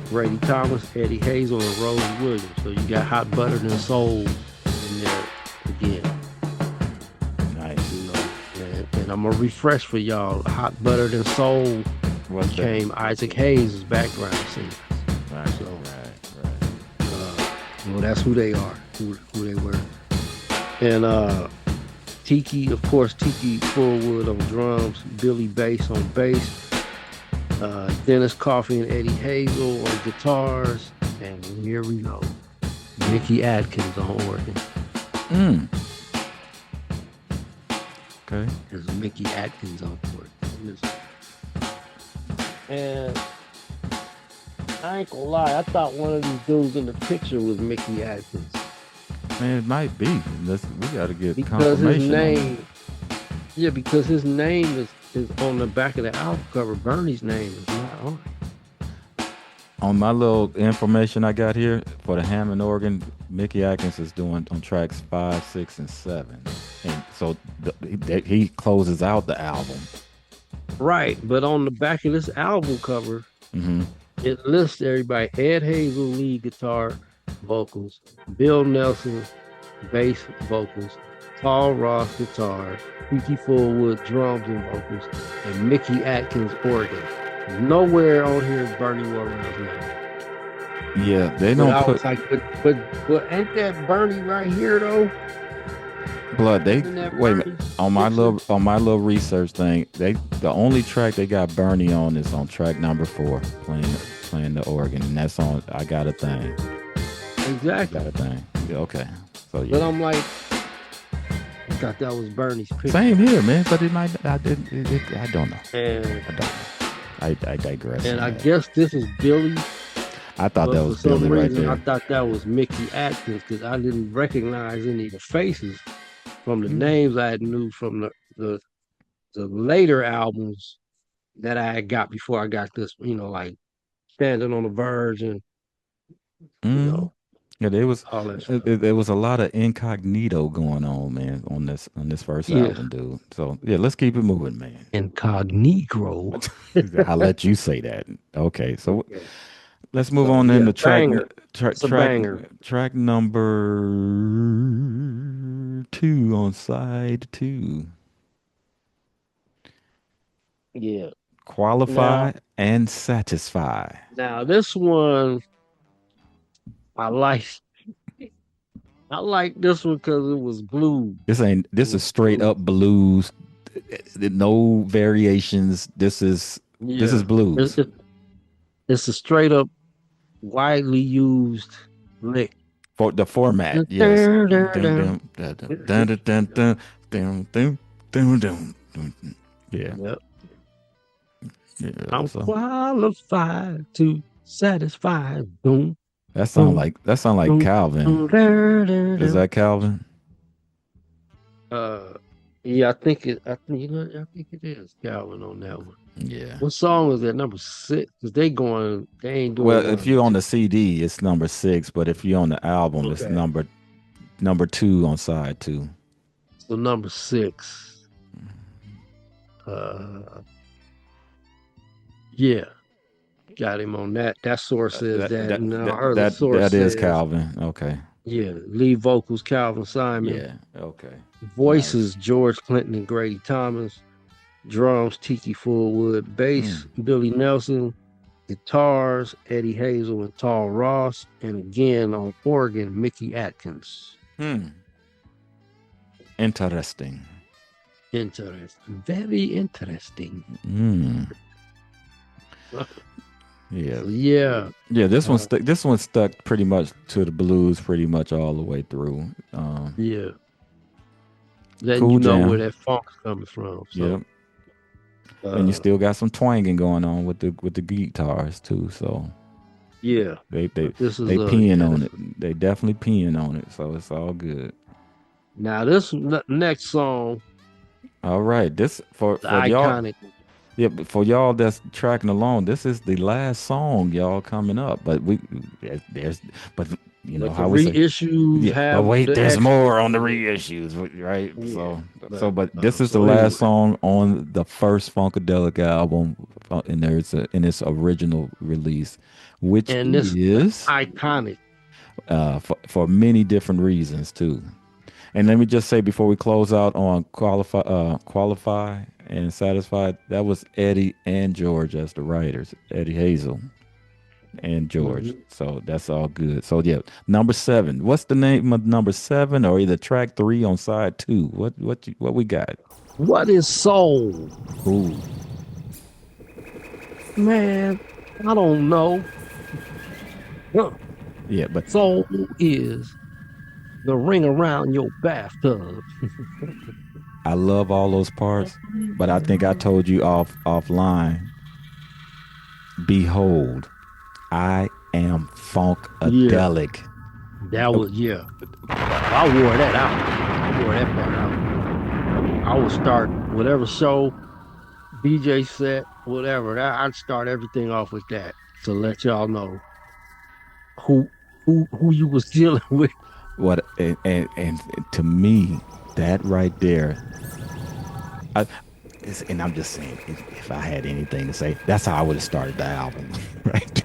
Grady Thomas, Eddie Hazel, and Rose Williams. So you got Hot Buttered and Soul in there again. Nice. You know, and I'm gonna refresh for y'all. Hot Buttered and Soul What's that? became Isaac Hayes' background singer. Right, So, right. well, that's who they are, who they were. And Tiki, of course, Tiki Fullwood on drums, Billy Bass on bass, Dennis Coffey and Eddie Hazel on guitars, and here we go, Mickey Atkins on organ. Mm. Okay. There's Mickey Atkins on organ. And I ain't gonna lie, I thought one of these dudes in the picture was Mickey Atkins. Man, it might be. We got to get Because his confirmation on name, yeah, because his name is on the back of the album cover. Bernie's name is not on it. On my little information I got here for the Hammond organ, Mickey Atkins is doing on tracks 5, 6, and 7, and so he closes out the album. Right, but on the back of this album cover, Mm-hmm. it lists everybody: Ed Hazel lead guitar, vocals; Bill Nelson bass, vocals; Paul Ross guitar; Tiki Fullwood drums and vocals; and Mickey Atkins organ. Nowhere on here is Bernie Worrell's name. Yeah, they But don't I put was like, but ain't that Bernie right here though? blood. They Isn't that wait a minute. Bernie's On my picture? little research thing, the only track they got Bernie on is on track number 4, playing the organ, and that's on I Got a Thing. Exactly. Got a Thing. Yeah, okay. So But yeah. I'm like, I thought that was Bernie's picture. Same here, man. But it might. I don't know. And I don't know. I digress. and on I that. guess this is Billy. I thought But that for was some Billy right reason, I there. thought that was Mickey Atkins because I didn't recognize any of the faces from the names I knew from the later albums that I had got before I got this. You know, like Standing on the Verge and you Mm. know Yeah, all that stuff. there was a lot of incognito going on, man, on this first Yeah, album, dude. So yeah, let's keep it moving, man. Incognito. I'll let you say that. Okay, so Yeah. let's move So on yeah, then to banger. It's a banger. track number 2 on side 2. Yeah. Qualify and Satisfy. Now this one I like. I like this one because it was blue. This It is was straight blue. up blues. No variations. This is Yeah. blues. It's a straight up widely used lick. For the format, yes. Dun, dun, dun, dun, dun, dun, dun, dun, dun, dun, dun, dun. Yeah. Yep. Yeah. I'm So qualified to satisfy. Boom. that sound like Calvin. Is that Calvin? Yeah, I think I think it is Calvin on that one. Yeah. What song is that? Number 6? Because they ain't doing Well, one if you're on and the CD, it's number 6, but if you're on the album, two. it's Okay. number 2 on side 2. So number 6. Yeah, got him on that. That source says that. Now her the source that is says, Calvin. Okay. yeah, lead vocals Calvin Simon. Yeah. Okay. Voices George Clinton and Grady Thomas. Drums Tiki Fullwood. Bass Billy Nelson. Guitars Eddie Hazel and Tall Ross. And again on organ Mickey Atkins. Interesting. Interesting. Very interesting. Yeah. Yeah. Yeah, this one stuck pretty much to the blues pretty much all the way through. Yeah. Letting Cool you know jam. where that funk's coming from. So, Yep. And you still got some twanging going on with the guitars too. So yeah. they This is peeing on it. They definitely peeing on it. So it's all good. Now this next song, All right. This for the y'all. iconic. Yeah, but for y'all that's tracking along, this is the last song y'all coming up. But there's, but you know But the how we say, reissues yeah. But have wait, the there's extras more on the on it. reissues, right? Yeah, So, but this is the so last anyway, song on the first Funkadelic album, in its original release, which and this is iconic. for many different reasons too. And let me just say before we close out on qualify and satisfied, that was Eddie and George as the writers, Eddie Hazel and George. Mhm. So that's all good. So yeah, number 7. What's the name of number 7, or either track 3 on side 2? What we got? What is soul? Ooh, Man, I don't know. Huh. yeah, but Soul is the ring around your bathtub. I love all those parts. But I think I told you offline. Behold, I am Yeah, funkadelic. that was yeah. I wore that out. I wore that part out. I would start whatever show, DJ set, whatever. I'd start everything off with that to let y'all know who who you was dealing with. What and to me, that right there, I, and I'm just saying, if I had anything to say, that's how I would have started the album, right?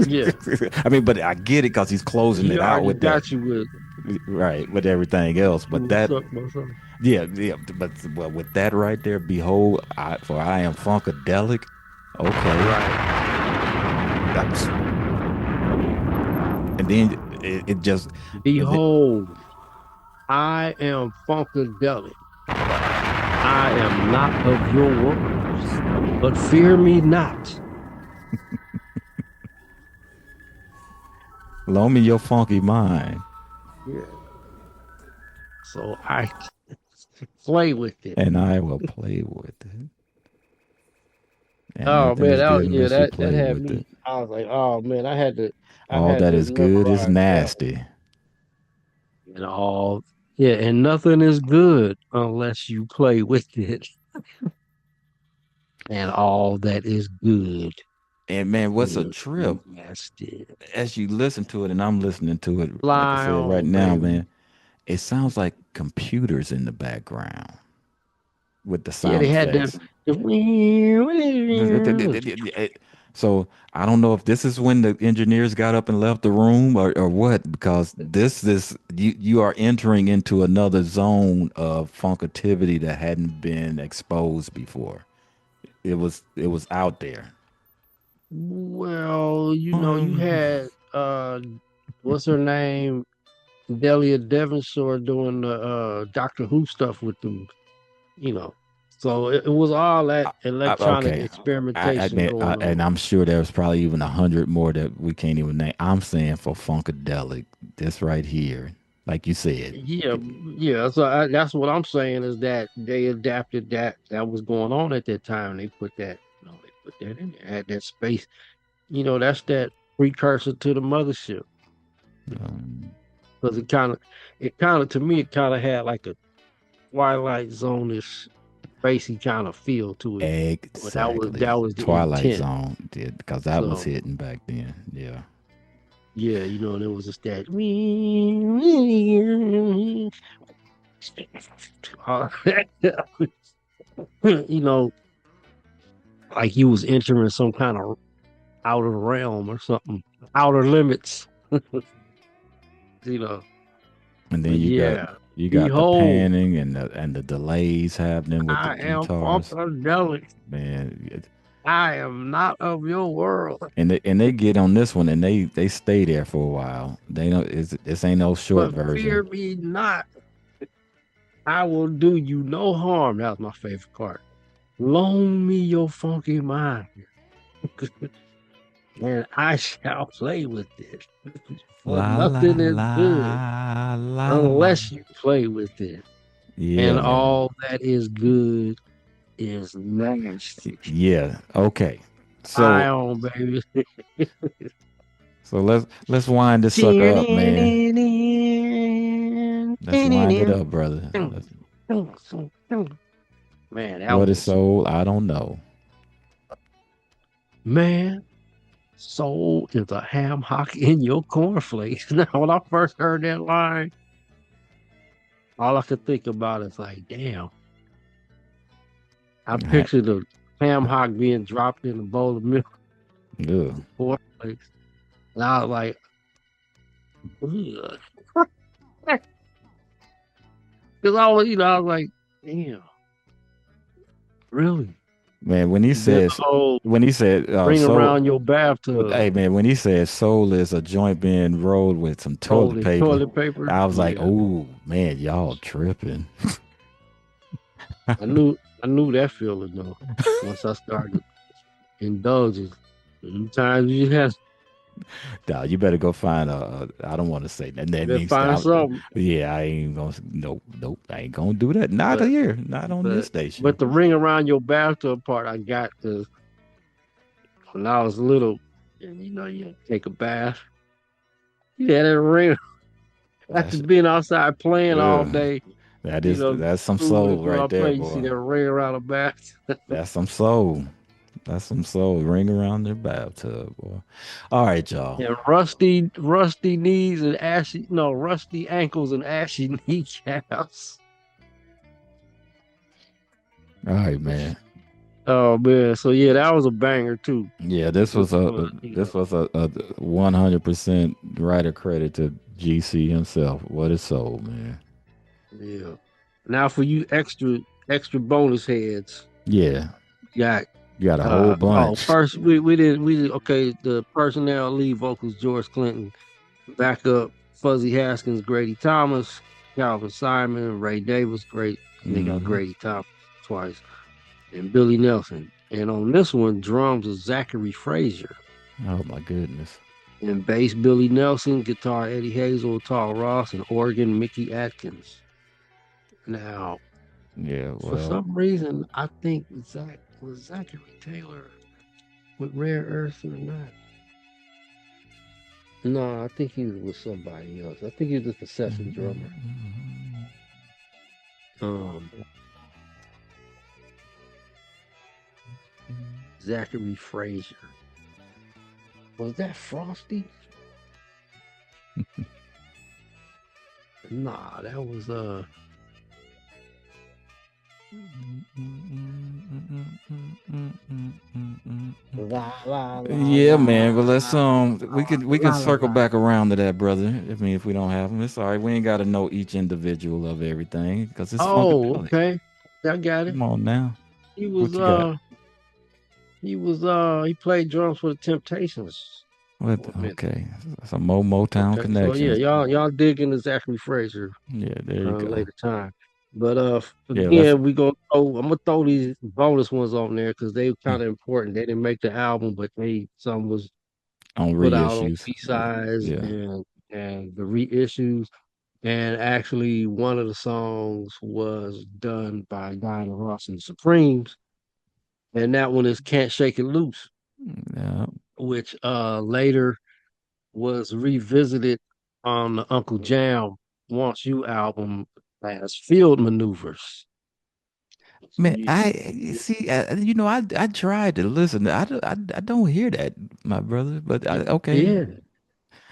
Yeah, I mean, but I get it because he's closing he it out already with that, got you with right, with everything else. you But will that, suck my son. yeah, yeah. But well, with that right there, behold, for I am funkadelic. Okay, Right. that's, and then it just, and then, Behold, I am Funkadelic. I am not of your words, but fear me not. loan me your funky mind, Yeah. So I play with it. and I will play with it. And Oh nothing man, is that good was, yeah, unless you that play had with it. me. I was like, oh man, I All had that to is good is memorize that one. nasty. And all, yeah, and nothing is good unless you play with it. And all that is good And man, what's a is trip nasty. as you listen to it, and I'm listening to it, like I Fly said right on, now, baby. man. It sounds like computers in the background with the Yeah, sound they had effects. the So I don't know if this is when the engineers got up and left the room, or what, because this you are entering into another zone of funkativity that hadn't been exposed before. It was out there. well, you know, you had what's her name? Delia Devonshore doing the Doctor Who stuff with them, you know. So it was all that electronic Okay, I experimentation mean, going and on. I'm sure there's probably even 100 more that we can't even name. I'm saying for Funkadelic, this right here, like you said, Yeah, yeah. So that's what I'm saying is that they adapted that was going on at that time. They put that, they put that in there, had that space. You know, that's that precursor to the mothership um, because it kind of to me, it kind of had like a Twilight Zone-ish, spacey kind of feel to it. But that exactly was the Twilight intent. Zone did, because that was So hitting back then. Yeah, yeah, you know, and it was just that, you know, like you was entering some kind of outer realm or something, outer limits, you know. and then But yeah, you got the behold, panning and the delays happening with the I am guitars, funkadelic. man. I am not of your world. And they get on this one, and they stay there for a while. They know this ain't no short But version. fear me not. I will do you no harm. That was my favorite part. Loan me your funky mind, and I shall play with it. For La la nothing is good la la la. unless you play with it. Yeah, And man. all that is good is nasty. Yeah. Okay. Fly So on, baby. so let's wind this sucker up, man. Let's wind it up, brother. Man, that What is was soul? I don't know. Man, soul is a ham hock in your cornflakes. Now, when I first heard that line, all I could think about is like, damn, I Ha- pictured the ham hock being dropped in a bowl of milk Ugh. with cornflakes. And I was like, ugh. Because I was like, damn, really? Man, And then the whole when he said ring soul, around your bathtub hey man, when he said soul is a joint being rolled with some rolled toilet in paper, toilet paper. I was like, Yeah. oh man, y'all tripping. I knew that feeling though. Once I started indulging. Sometimes you have Nah, you better go find I don't want to say that. That to means find something. yeah, I ain't gonna. Nope, nope. I ain't gonna do that. Not But here. Not on this but station. but the ring around your bathtub part I got because when I was little, and you take a bath. You had a ring after That's being outside playing all ugh. day, That's some school and soul go right out there, play, you see boy. that ring around the bath. That's some soul. That's some soul. Ring around their bathtub, boy. All right, y'all. And rusty knees and ashy, no, rusty ankles and ashy kneecaps. All right, man. Oh man, so yeah, that was a banger too. Yeah, this was a 100% writer credit to GC himself. What a soul, man. Yeah. Now for you extra bonus heads, Yeah, got you got a whole oh bunch. first we did okay, the personnel lead vocals George Clinton, backup Fuzzy Haskins, Grady Thomas, Calvin Simon, Ray Davis, great, and they got Hmm. Grady Thomas twice, and Billy Nelson. And on this one, drums is Zachary Frazier. Oh my goodness. And bass Billy Nelson, guitar Eddie Hazel, Tall Ross, and organ Mickey Atkins. Now, Yeah, for well, some reason, I think Zachary Taylor with Rare Earth or not. No, I think he was with somebody else. I think he was just a session drummer. Um, Zachary Frazier. Was that Frosty? Nah, that was la la la yeah, la man. Well, let's la we could la la circle la. back around to that, brother. I mean, if we don't have them, it's all right. We ain't got to know each individual of everything because it's Oh, funkadelic. okay. I got it. Come on now, He was what you got? he played drums for the Temptations What? for a minute. Okay, some more Motown Okay, so yeah, connections. y'all dig into Zachary Frazier Yeah, there you go. later time. But Yeah, let's again, I'm gonna throw these bonus ones on there because they kind of important. They didn't make the album, but some was on put out on reissues. B sides Yeah. and the reissues. And actually, one of the songs was done by Diana Ross and the Supremes, and that one is "Can't Shake It Loose," Yeah. which later was revisited on the Uncle Jam Wants You album as Field Maneuvers. So Man, I see. I tried to listen. I don't hear that, my brother. But okay, yeah,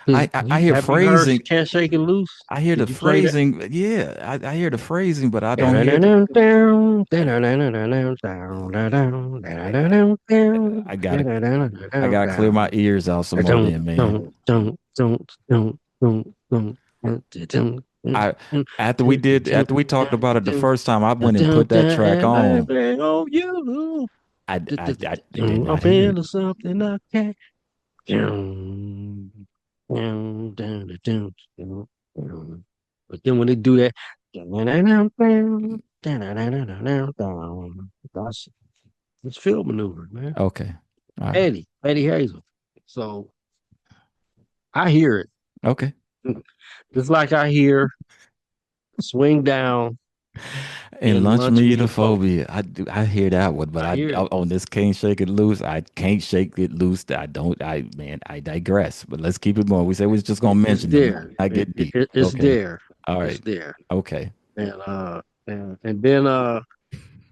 because I hear have you heard phrasing. Can't Shake It Loose? I hear the Did you play that? phrasing. Yeah, I hear the phrasing, but I don't hear the. Down, I I gotta I gotta clear my ears out some more, then, man. I after we talked about it the first time, I went and put that track on. Oh, you. I did I'm not hear it. feeling something I can't. Down, down, down, down, down, down. But then when they do that, that's it's field maneuver, man. Okay, all right, Eddie Hazel. So I hear it. okay. It's like I hear swing down And in lunch lunch meat meat phobia. phobia. I hear that one, but I hear it. on this can't shake it loose. I can't shake it loose. I don't. I man, I digress. But let's keep it going. We say we're just gonna It's mention them. there. I get deep. It's Okay. there. All It's right. there. Okay. And then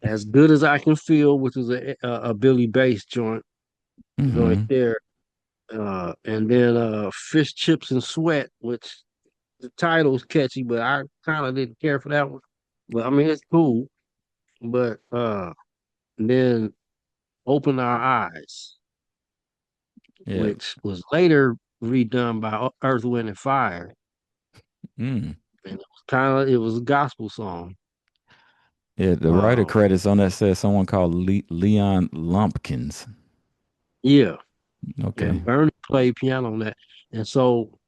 as good as I can feel, which is a Billy Bass joint. right Mm-hmm. there. And then Fish Chips and Sweat, which the title's catchy, but I kind of didn't care for that one. But I mean, it's cool. But then Open Our Eyes, Yeah. which was later redone by Earth, Wind and Fire, Mm. and it was kind of it was a gospel song. Yeah. The writer Um, credits on that says someone called Leon Lumpkins. yeah, Okay. and Bernie played piano on that, and so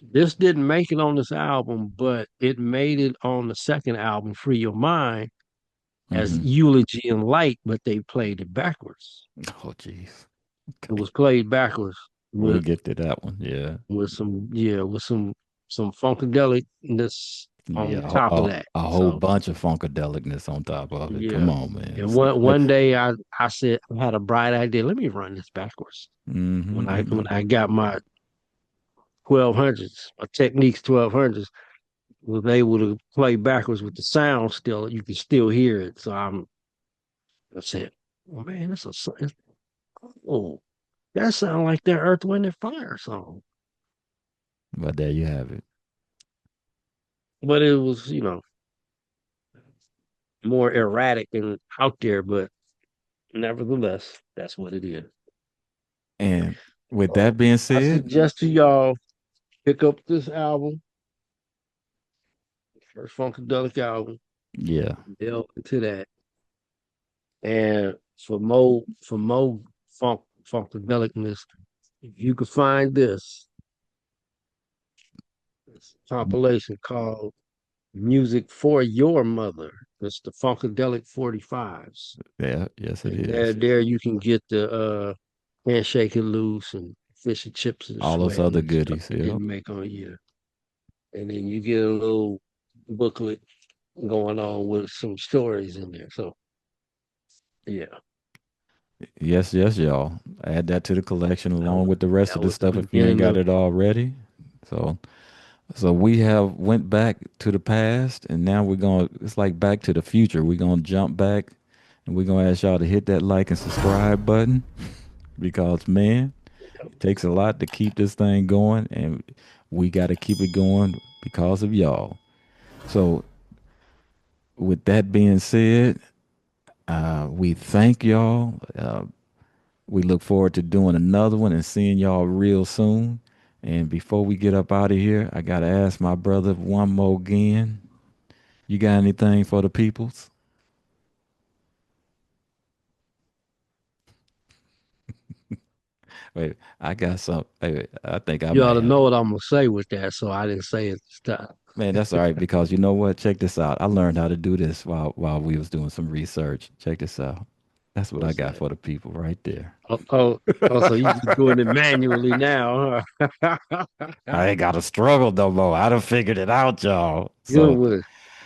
this didn't make it on this album, but it made it on the second album, Free Your Mind, as Mm-hmm. Eulogy and Light, but they played it backwards. Oh, jeez. It Okay. was played backwards We'll with get to that one. Yeah. some funkadelicness Yeah. on top of that. A whole So bunch of funkadelicness on top of it. Come yeah. on, man. And So, one day I said I had a bright idea. Let me run this backwards. mm-hmm. When I got my 1200s, my Techniques 1200s, was able to play backwards with the sound still. You can still hear it. So I said, oh man, oh, that sound like that Earth, Wind and Fire song. But there you have it. But it was, more erratic and out there, but nevertheless, that's what it is. And with So that being I said, suggest to y'all pick up this album, first Funkadelic album, yeah. delve into that. And for more funkadelicness, if you could find this compilation called Music for Your Mother. It's the Funkadelic 45s. Yeah. Yes, it And is. there you can get the Can't Shake It Loose and Fish and Chips and All those Sweat other and stuff goodies. they Yep. didn't make on here. And then you get a little booklet going on with some stories in there. So yeah, Yes, yes, y'all. Add that to the collection that along was with the rest that of the was the stuff if you ain't beginning got of it already. So so we have went back to the past and now we're going to it's like back to the future. We're going to jump back and we're going to ask y'all to hit that like and subscribe button because man, it takes a lot to keep this thing going and we got to keep it going because of y'all. So with that being said, we thank y'all. We look forward to doing another one and seeing y'all real soon. And before we get up out of here, I gotta ask my brother one more again. You got anything for the peoples? Wait, I got some. Wait, I think I you ought may to have. know what I'm gonna say with that, so I didn't say it. Stop. Man, that's all right because you know what? Check this out. I learned how to do this while we was doing some research. Check this out. That's what I What's got that? for the people right there. Oh, oh, oh, so you just doing it manually now, huh? I ain't got to struggle no more. I done figured it out, y'all. Good So one.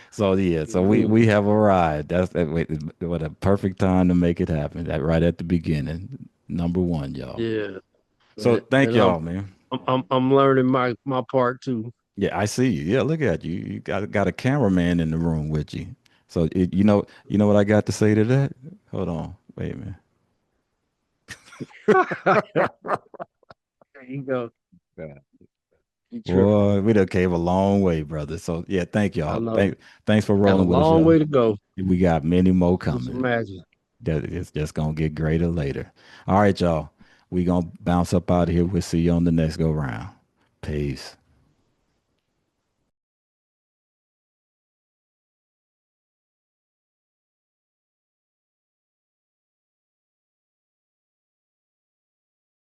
So yeah, so Good we one. have arrived. That's that. Wait, what a perfect time to make it happen. That right at the beginning, number one, y'all. Yeah. So thank And y'all, man. I'm learning my part too. Yeah, I see you. Yeah, look at you. You got a cameraman in the room with you. So you know what I got to say to that? Hold on, wait a minute. There you go. Yeah. You tripping. Boy, we done came a long way, brother. So yeah, thank I y'all. know. Thanks for Got a rolling with us, long y'all. way to go. We got many more Just coming. imagine. That it's just gonna get greater later. All right, y'all. We gonna bounce up out of here. We'll see you on the next go round. Peace.